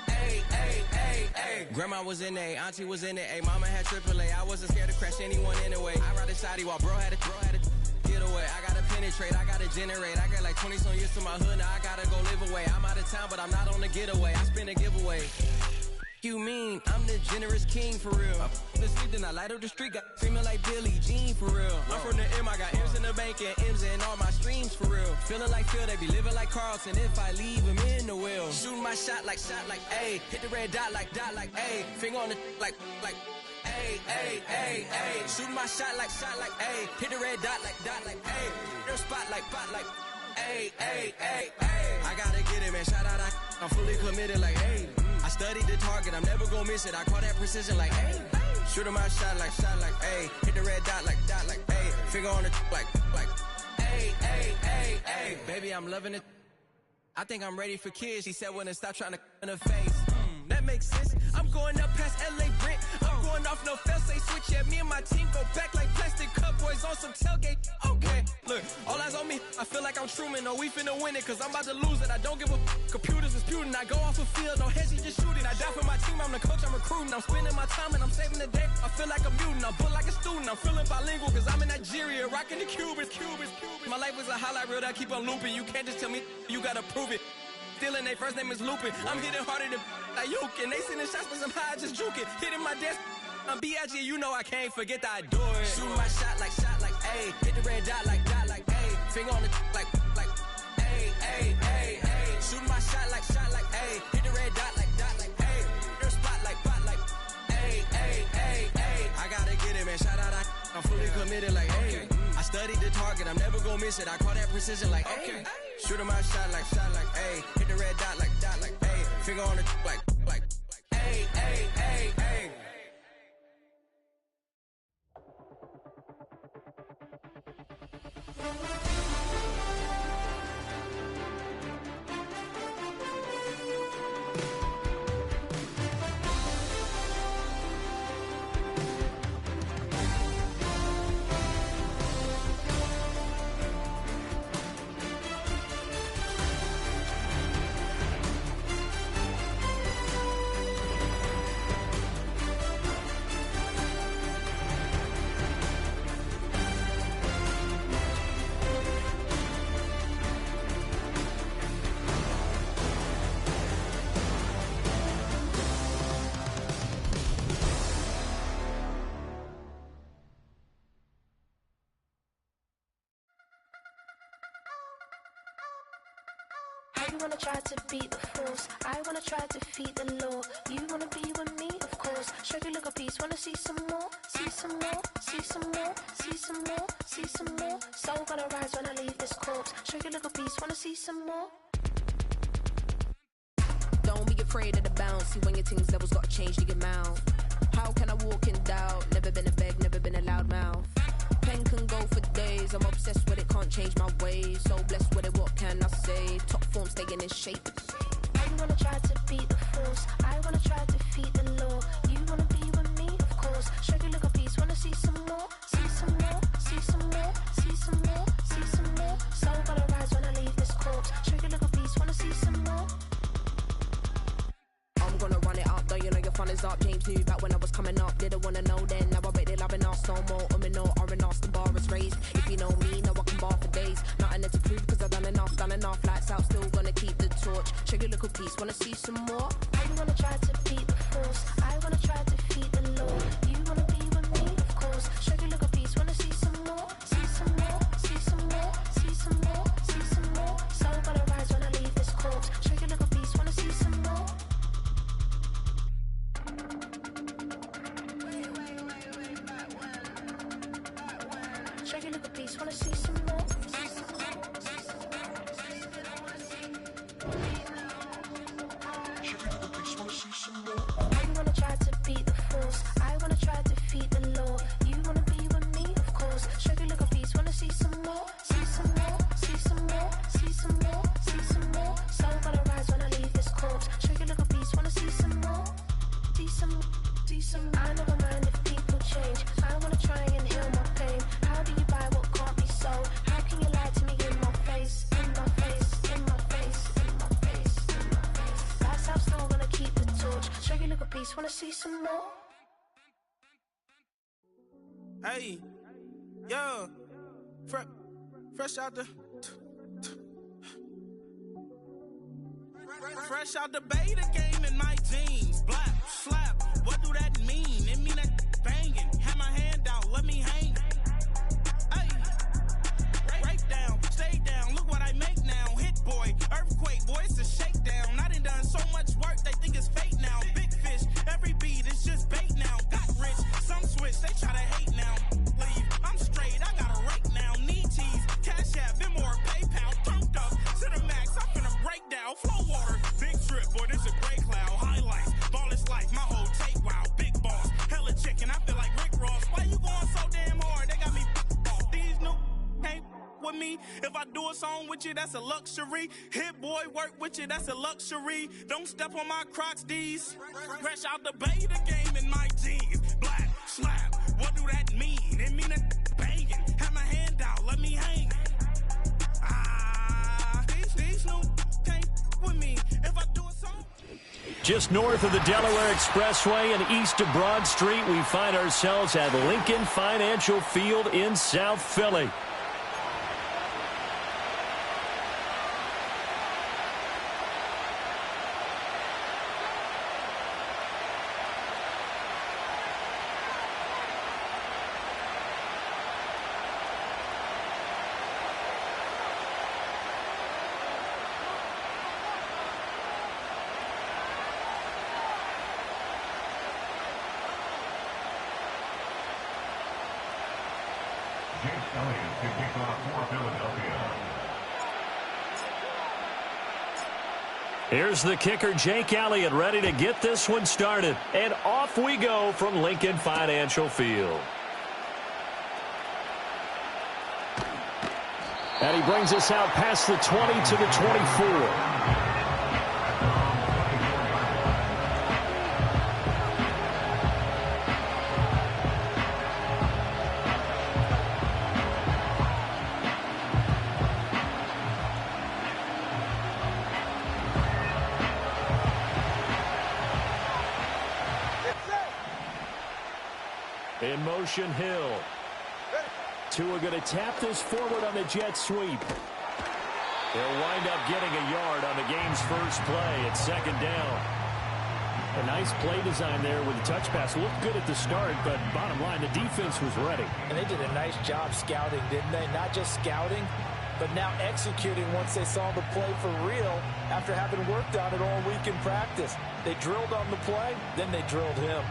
Speaker 12: ayy, ayy, ayy, ayy. Grandma was in A, auntie was in it, ayy. Mama had AAA, I wasn't scared to crash anyone anyway. I ride a side while bro had a get away. I gotta penetrate, I gotta generate. I got like 20-some years to my hood, now I gotta go live away. I'm out of town, but I'm not on the getaway. I spin a giveaway. You mean I'm the generous king for real? I the sleep, then I light up the street, got screaming like Billie Jean for real. I'm from the M, I got M's in the bank and M's in all my streams for real. Feeling like Phil, they be living like Carlton if I leave him in the will. Shooting my shot like, ayy. Hit the red dot like, ayy. Finger on the like, ayy, ayy, ayy, ayy. Shooting my shot like, ayy. Hit the red dot like, ayy. Air spot like, ayy, ayy, ayy, ayy. I gotta get it, man. Shout out, I'm fully committed like, ayy. I studied the target, I'm never gonna miss it. I call that precision like, ayy. Shooting my shot like, ayy. Hit the red dot like, ayy. Finger on the like, ayy, ayy, ayy, ayy. Baby, I'm loving it. I think I'm ready for kids. She said when to stop trying to in her face. That makes sense. I'm going up past LA Brent. I'm going off no fail, say switch, yeah, me and my team go back like plastic cup boys on some tailgate. Okay, look, all eyes on me, I feel like I'm Truman, no, we finna win it, cause I'm about to lose it, I don't give a computers disputing, I go off the field, no heads, just shooting, I die for my team, I'm the coach, I'm recruiting, I'm spending my time and I'm saving the day, I feel like a mutant, I'm built like a student, I'm feeling bilingual, cause I'm in Nigeria, rocking the Cubans. My life was a highlight reel that I keep on looping, you can't just tell me, you gotta prove it. Stealing, they first name is Lupin. I'm hitting harder than Ayuk, and they sending shots for some high, I just juke it. Hitting my desk, I'm B.I.G., you know I can't forget that I do it. Shoot my shot like, ayy. Hit the red dot like, ayy. Finger on the like, ayy, ayy, ayy, ayy. Shoot my shot like, ayy. Hit the red dot like, ayy. Your spot like, ayy, ayy, ayy, ayy. I gotta get it, man, shout out, I'm fully committed like, hey. I studied the target, I'm never gonna miss it. I call that precision like, okay. Shooting my shot like, ayy. Hit the red dot like, ayy. Finger on the like, ayy, ayy, ayy, ayy.
Speaker 1: You wanna try to beat the force, I wanna try to defeat the law. You wanna be with me, of course. Show you look a piece, wanna see some more, see some more, see some more, see some more, see some more. Soul gonna rise when I leave this corpse. Show you look a piece, wanna see some more.
Speaker 13: Don't be afraid of the bounce. See when your things levels gotta change to your mouth. How can I walk in doubt? Never been a beg, never been a loud mouth. Pen can go for days. I'm obsessed with it, can't change my ways. So blessed with it, what can I say? Top form staying in shape.
Speaker 1: You wanna try to beat the force, I wanna try to defeat the law. You wanna be with me, of course. Show you look a piece, wanna see some more, see some more, see some more, see some more, see some more. Soul gonna rise when I leave this corpse. Show you look a piece, wanna see some more.
Speaker 13: I'm gonna run it up, though you know your fun is up. James knew back when I was coming up, didn't wanna know then. Now I bet they're loving us no more. No R&R's, the bar is raised. If you know me, know I can bar for days. Nothing there to prove, cause I've done enough. Lights out, still gonna keep the torch. Show you little piece, wanna see some more?
Speaker 1: I wanna try to beat the force, I wanna try to defeat the law. You wanna be with me, of course. Show you little piece, wanna see some more, see some more, see some more, see some more, see some more. Soul gonna rise when I leave this corpse. Show you little piece, wanna see some more. Show you little piece, wanna see some more. I wanna try to beat the force, I wanna try to defeat the law. You wanna be with me, of course. Show you little piece, wanna see some more, see some more, see some more, see some more, see some more. Soul gonna rise when I leave this corpse. Show you little piece, wanna see some more, see some, see some. I never mind if people change. I wanna try and heal my pain. How do you buy what can't be sold? How can you lie to me in my face, in my face, in my face, in my face, in my face? That's how still gonna keep the torch. Show you look a piece, wanna see some more?
Speaker 14: Hey, yo, fresh out the fresh out the beta game in my jeans. Black, slap, what do that mean? It mean that banging. Have my hand out, let me hang. Hey, break down, stay down, look what I make now. Hit boy, earthquake, boy, it's a shakedown. I done so much work, they think it's fake now. Big fish, every beat is just bait now. Got rich, some switch, they try to hate now. Leave, I'm straight, I got a rake now. Need cheese, cash app, Venmo or PayPal. Pumped up to the max, I'm finna break down. Flow water, big trip, boy, this a gray cloud. Highlights, ball is life, my whole take, wow. Big boss, hella chicken, I feel like Rick Ross. Why you going so damn hard? They got me off. These new can't with me. If I do a song with you, that's a luxury. Hit boy, work with you, that's a luxury. Don't step on my Crocs, D's. Fresh out the beta game in my jeans.
Speaker 2: Just north of the Delaware Expressway and east of Broad Street, we find ourselves at Lincoln Financial Field in South Philly. Here's the kicker, Jake Elliott, ready to get this one started. And off we go from Lincoln Financial Field. And he brings us out past the 20 to the 24. In motion, Hill. Tua going to tap this forward on the jet sweep. They'll wind up getting a yard on the game's first play at second down. A nice play design there with the touch pass. Looked good at the start, but bottom line, the defense was ready.
Speaker 3: And they did a nice job scouting, didn't they? Not just scouting, but now executing once they saw the play for real after having worked on it all week in practice. They drilled on the play, then they drilled him.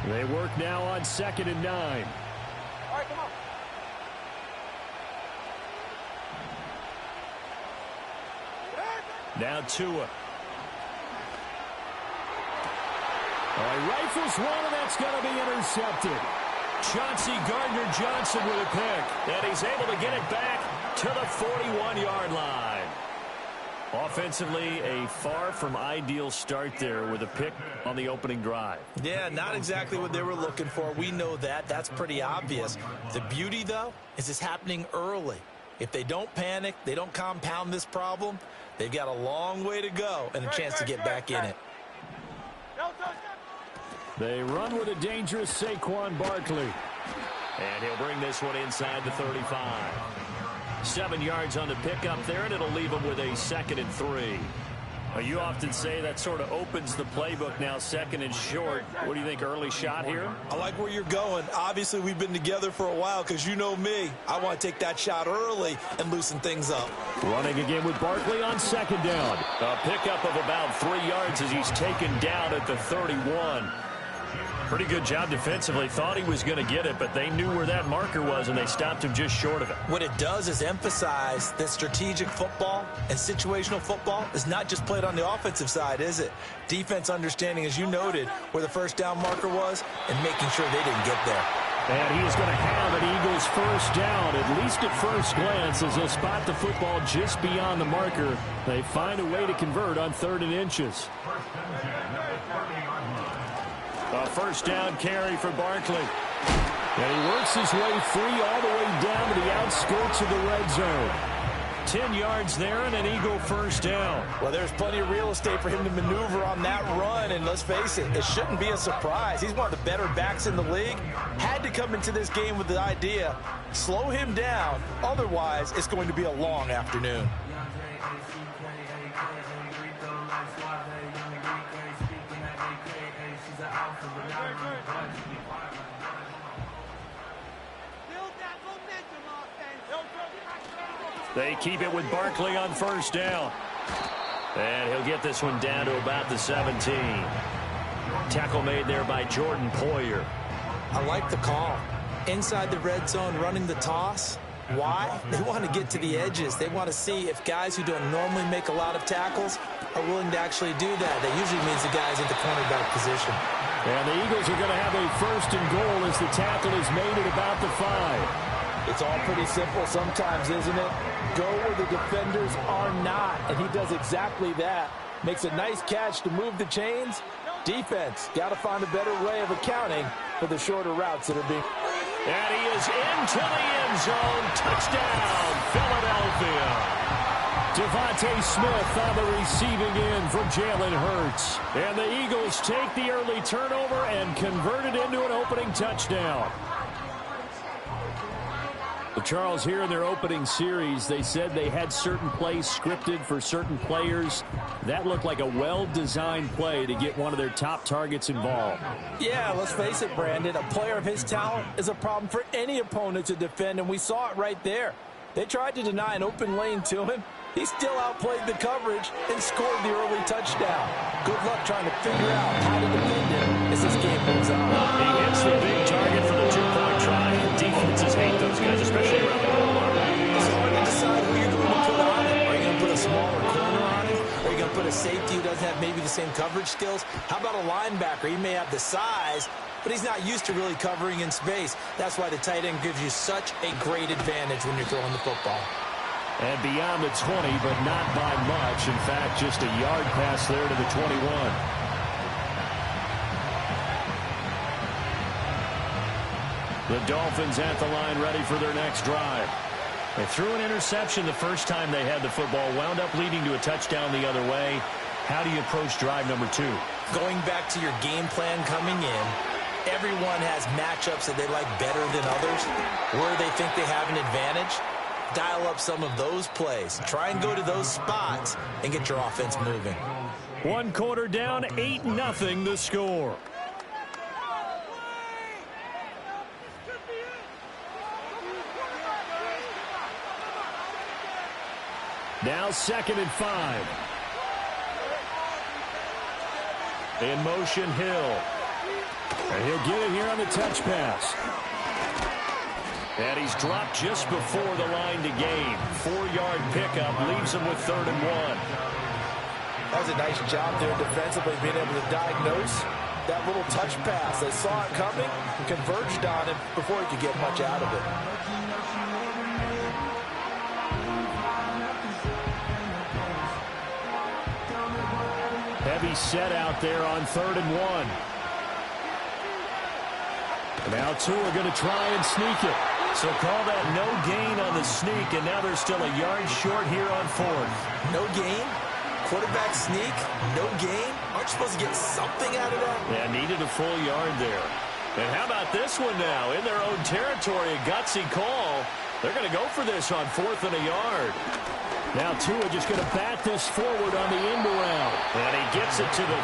Speaker 2: They work now on 2nd and 9.
Speaker 4: All right, come on.
Speaker 2: Now Tua. All right, rifles one, and that's going to be intercepted. Chauncey Gardner-Johnson with a pick, and he's able to get it back to the 41-yard line. Offensively, a far from ideal start there with a pick on the opening drive.
Speaker 3: Yeah, not exactly what they were looking for. We know that. That's pretty obvious. The beauty, though, is it's happening early. If they don't panic, they don't compound this problem, they've got a long way to go and a chance to get back in it.
Speaker 2: They run with a dangerous Saquon Barkley. And he'll bring this one inside the 35. 7 yards on the pickup there, and it'll leave him with a 2nd and 3. Well, you often say that sort of opens the playbook now, 2nd and short. What do you think, early shot here?
Speaker 3: I like where you're going. Obviously, we've been together for a while because you know me. I want to take that shot early and loosen things up.
Speaker 2: Running again with Barkley on 2nd down. A pickup of about 3 yards as he's taken down at the 31. Pretty good job defensively. Thought he was going to get it, but they knew where that marker was, and they stopped him just short of it.
Speaker 3: What it does is emphasize that strategic football and situational football is not just played on the offensive side, is it? Defense understanding, as you noted, where the first down marker was and making sure they didn't get there.
Speaker 2: And he is going to have an Eagles first down, at least at first glance, as they'll spot the football just beyond the marker. They find a way to convert on 3rd and inches. A first down carry for Barkley. And he works his way free all the way down to the outskirts of the red zone. 10 yards there and an Eagle first down.
Speaker 3: Well, there's plenty of real estate for him to maneuver on that run, and let's face it, it shouldn't be a surprise. He's one of the better backs in the league. Had to come into this game with the idea, slow him down, otherwise it's going to be a long afternoon.
Speaker 2: They keep it with Barkley on first down. And he'll get this one down to about the 17. Tackle made there by Jordan Poyer.
Speaker 3: I like the call. Inside the red zone, running the toss. Why? They want to get to the edges. They want to see if guys who don't normally make a lot of tackles are willing to actually do that. That usually means the guys in the cornerback position.
Speaker 2: And the Eagles are going to have a 1st and goal as the tackle is made at about the 5.
Speaker 3: It's all pretty simple sometimes, isn't it? Go where the defenders are not, and he does exactly that. Makes a nice catch to move the chains. Defense, got to find a better way of accounting for the shorter routes that are being...
Speaker 2: And he is into the end zone. Touchdown, Philadelphia.
Speaker 5: Smith on the receiving end from Jalen Hurts. And the Eagles take the early turnover and convert it into an opening touchdown. Well, Charles, here in their opening series, they said they had certain plays scripted for certain players. That looked like a well-designed play to get one of their top targets involved.
Speaker 3: Yeah, let's face it, Brandon. A player of his talent is a problem for any opponent to defend, and we saw it right there. They tried to deny an open lane to him. He still outplayed the coverage and scored the early touchdown. Good luck trying to figure out how to defend him as this game moves on.
Speaker 2: He hits the big target for the two-point try. Defenses hate those guys, especially around the goal line.
Speaker 3: It's hard to decide who you're going to put on him. Are you going to put a smaller corner on him? Are you going to put a safety who doesn't have maybe the same coverage skills? How about a linebacker? He may have the size, but he's not used to really covering in space. That's why the tight end gives you such a great advantage when you're throwing the football.
Speaker 5: And beyond the 20, but not by much. In fact, just a yard pass there to the 21. The Dolphins at the line, ready for their next drive. They threw an interception the first time they had the football, wound up leading to a touchdown the other way. How do you approach drive number 2?
Speaker 3: Going back to your game plan coming in, everyone has matchups that they like better than others, where they think they have an advantage. Dial up some of those plays. Try and go to those spots and get your offense moving.
Speaker 5: 1 quarter down, 8-0 the score. Now 2nd and 5. In motion, Hill. And he'll get it here on the touch pass. And he's dropped just before the line to gain. 4-yard pickup leaves him with 3rd and 1.
Speaker 3: That was a nice job there defensively, being able to diagnose that little touch pass. They saw it coming, converged on him before he could get much out of it.
Speaker 5: Heavy set out there on 3rd and 1. Now two are going to try and sneak it. So call that no gain on the sneak, and now they're still a yard short here on 4th.
Speaker 3: No gain? Quarterback sneak? No gain? Aren't you supposed to get something out of that?
Speaker 5: Yeah, needed a full yard there. And how about this one now? In their own territory, a gutsy call. They're going to go for this on 4th and a yard. Now Tua just going to bat this forward on the end around. And he gets it to the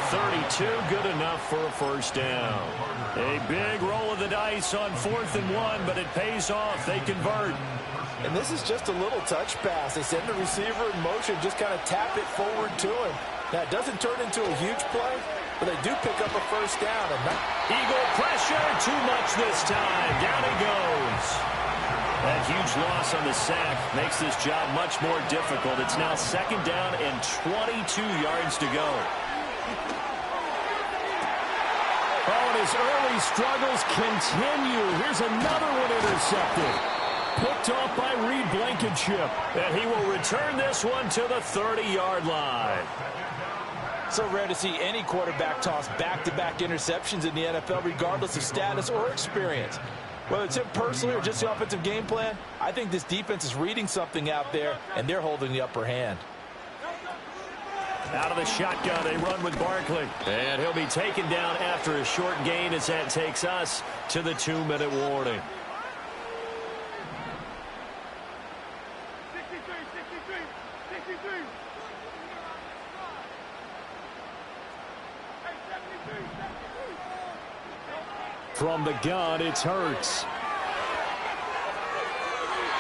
Speaker 5: 32. Good enough for a first down. A big roll of the dice on 4th and 1, but it pays off. They convert.
Speaker 3: And this is just a little touch pass. They send the receiver in motion, just kind of tap it forward to him. Now, it doesn't turn into a huge play, but they do pick up a first down.
Speaker 5: Eagle pressure, too much this time. Down he goes. That huge loss on the sack makes this job much more difficult. It's now 2nd down and 22 yards to go. Oh, and his early struggles continue. Here's another one intercepted. Picked off by Reed Blankenship. And he will return this one to the 30-yard line.
Speaker 3: So rare to see any quarterback toss back-to-back interceptions in the NFL, regardless of status or experience. Whether it's him personally or just the offensive game plan, I think this defense is reading something out there, and they're holding the upper hand.
Speaker 5: Out of the shotgun, they run with Barkley. And he'll be taken down after a short gain as that takes us to the 2-minute warning.
Speaker 10: 63.
Speaker 5: From the gun, it's Hurts.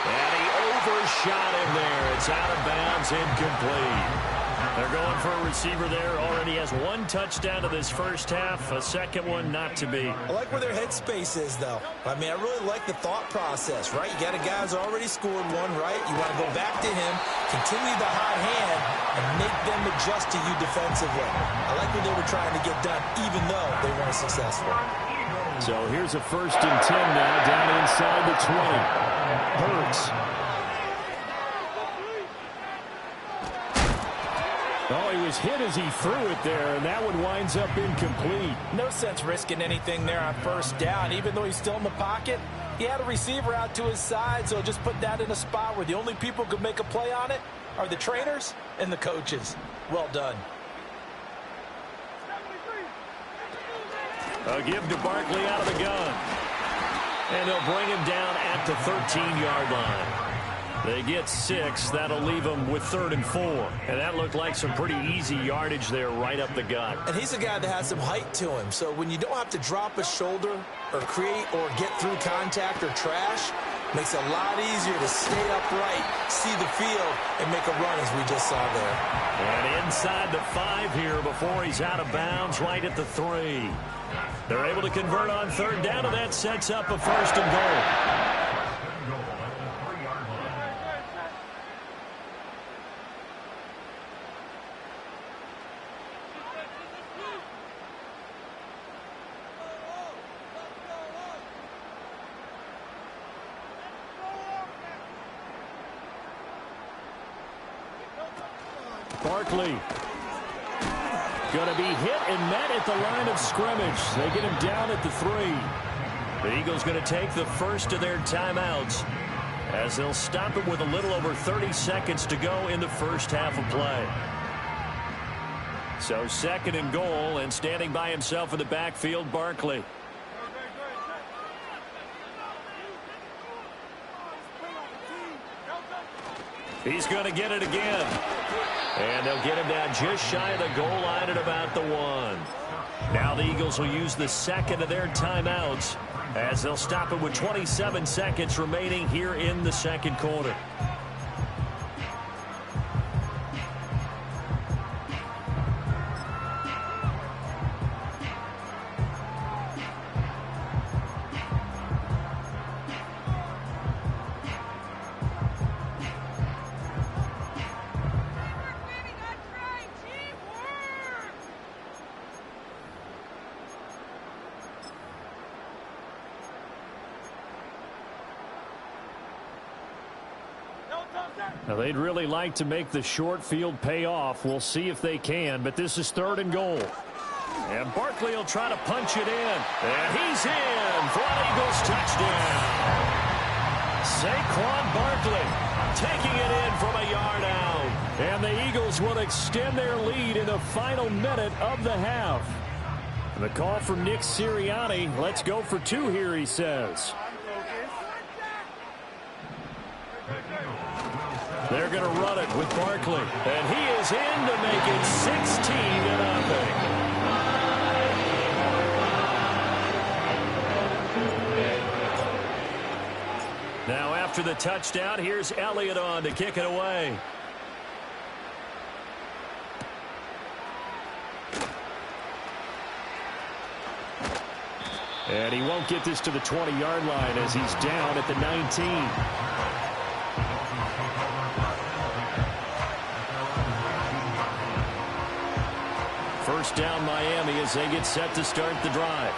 Speaker 5: And he overshot him there. It's out of bounds, incomplete. They're going for a receiver there. Already has 1 touchdown to this first half. A second one not to be.
Speaker 3: I like where their headspace is, though. I mean, I really like the thought process, right? You got a guy who's already scored 1, right? You want to go back to him, continue the hot hand, and make them adjust to you defensively. I like what they were trying to get done, even though they weren't successful.
Speaker 5: So here's a 1st and 10 now, down inside the 20. Hurts. Oh, he was hit as he threw it there, and that one winds up incomplete.
Speaker 3: No sense risking anything there on 1st down. Even though he's still in the pocket, he had a receiver out to his side, so just put that in a spot where the only people who could make a play on it are the trainers and the coaches. Well done.
Speaker 2: A give to Barkley out of the gun. And they'll bring him down at the 13-yard line. They get 6. That'll leave them with 3rd and 4. And that looked like some pretty easy yardage there right up the gut.
Speaker 3: And he's a guy that has some height to him. So when you don't have to drop a shoulder or create or get through contact or trash, makes it a lot easier to stay upright, see the field, and make a run as we just saw there.
Speaker 2: And inside the 5 here before he's out of bounds right at the 3. They're able to convert on 3rd down, and that sets up a 1st and goal. Barkley going to be hit and met at the line of scrimmage. They get him down at the 3. The Eagles going to take the first of their timeouts as they'll stop it with a little over 30 seconds to go in the first half of play. So 2nd and goal, and standing by himself in the backfield, Barkley. He's going to get it again. And they'll get him down just shy of the goal line at about the 1. Now the Eagles will use the 2nd of their timeouts as they'll stop it with 27 seconds remaining here in the 2nd quarter. Now, they'd really like to make the short field pay off. We'll see if they can, but this is 3rd and goal. And Barkley will try to punch it in. And he's in for an Eagles touchdown. Saquon Barkley taking it in from a yard out. And the Eagles will extend their lead in the final minute of the half. And the call from Nick Sirianni. Let's go for 2 here, he says. They're going to run it with Barkley. And he is in to make it 16-0. Now after the touchdown, here's Elliott on to kick it away. And he won't get this to the 20-yard line as he's down at the 19. First down Miami as they get set to start the drive.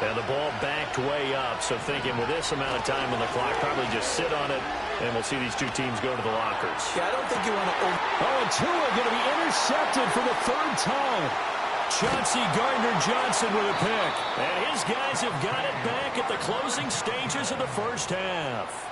Speaker 2: And the ball backed way up, so thinking with this amount of time on the clock, probably just sit on it, and we'll see these 2 teams go to the lockers.
Speaker 3: Yeah, I don't think you want to...
Speaker 2: Oh, and Tua going to be intercepted for the 3rd time. Chauncey Gardner-Johnson with a pick. And his guys have got it back at the closing stages of the first half.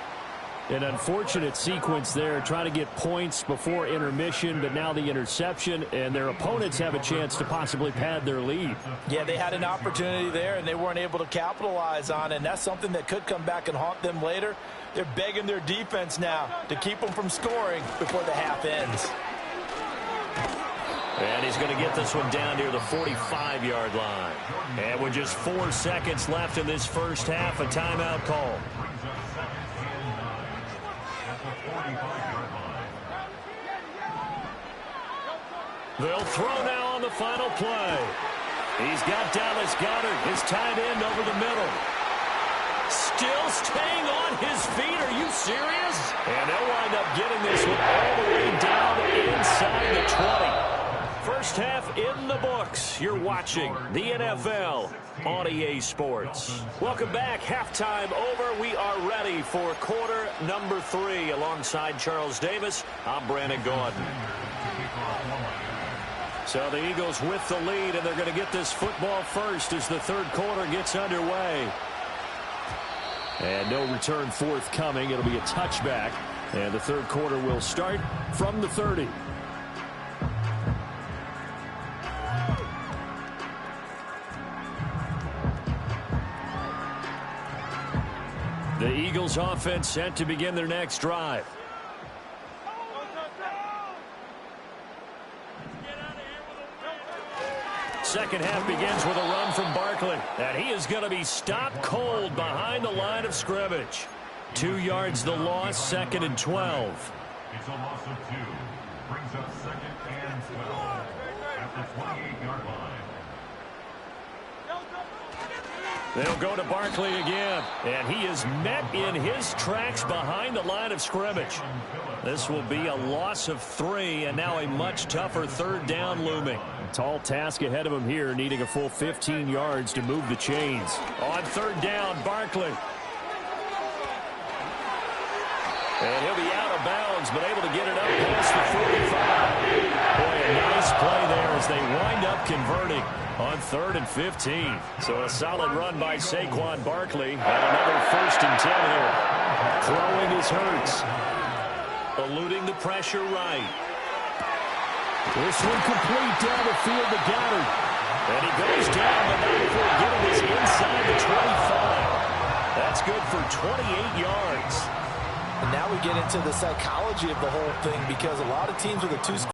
Speaker 2: An unfortunate sequence there, trying to get points before intermission, but now the interception, and their opponents have a chance to possibly pad their lead.
Speaker 3: Yeah, they had an opportunity there, and they weren't able to capitalize on it, and that's something that could come back and haunt them later. They're begging their defense now to keep them from scoring before the half ends.
Speaker 2: And he's going to get this one down near the 45-yard line. And with just 4 seconds left in this first half, a timeout call. They'll throw now on the final play. He's got Dallas Goedert, his tight end, over the middle. Still staying on his feet. Are you serious? And they'll wind up getting this one all the way down inside the 20. First half in the books. You're watching the NFL on EA Sports. Welcome back. Halftime over. We are ready for quarter number 3. Alongside Charles Davis, I'm Brandon Gordon. So the Eagles with the lead, and they're going to get this football first as the 3rd quarter gets underway. And no return forthcoming. It'll be a touchback.
Speaker 5: And the third quarter will start from the 30. The Eagles offense set to begin their next drive. Second half begins with a run from Barkley. And he is going to be stopped cold behind the line of scrimmage. 2 yards the loss, 2nd and 12.
Speaker 15: It's a loss of 2. Brings up 2nd and 12 at the 28-yard line.
Speaker 5: They'll go to Barkley again, and he is met in his tracks behind the line of scrimmage. This will be a loss of 3, and now a much tougher third down looming. A tall task ahead of him here, needing a full 15 yards to move the chains. On third down, Barkley. And he'll be out of bounds, but able to get it up past the 45. Boy, a nice play there as they wind up converting on 3rd and 15. So a solid run by Saquon Barkley, and another 1st and 10 here. Throwing his Hurts. Eluding the pressure right. This one complete down the field to Goddard. And he goes down, but not before getting this inside the 25. That's good for 28 yards.
Speaker 3: And now we get into the psychology of the whole thing, because a lot of teams with a 2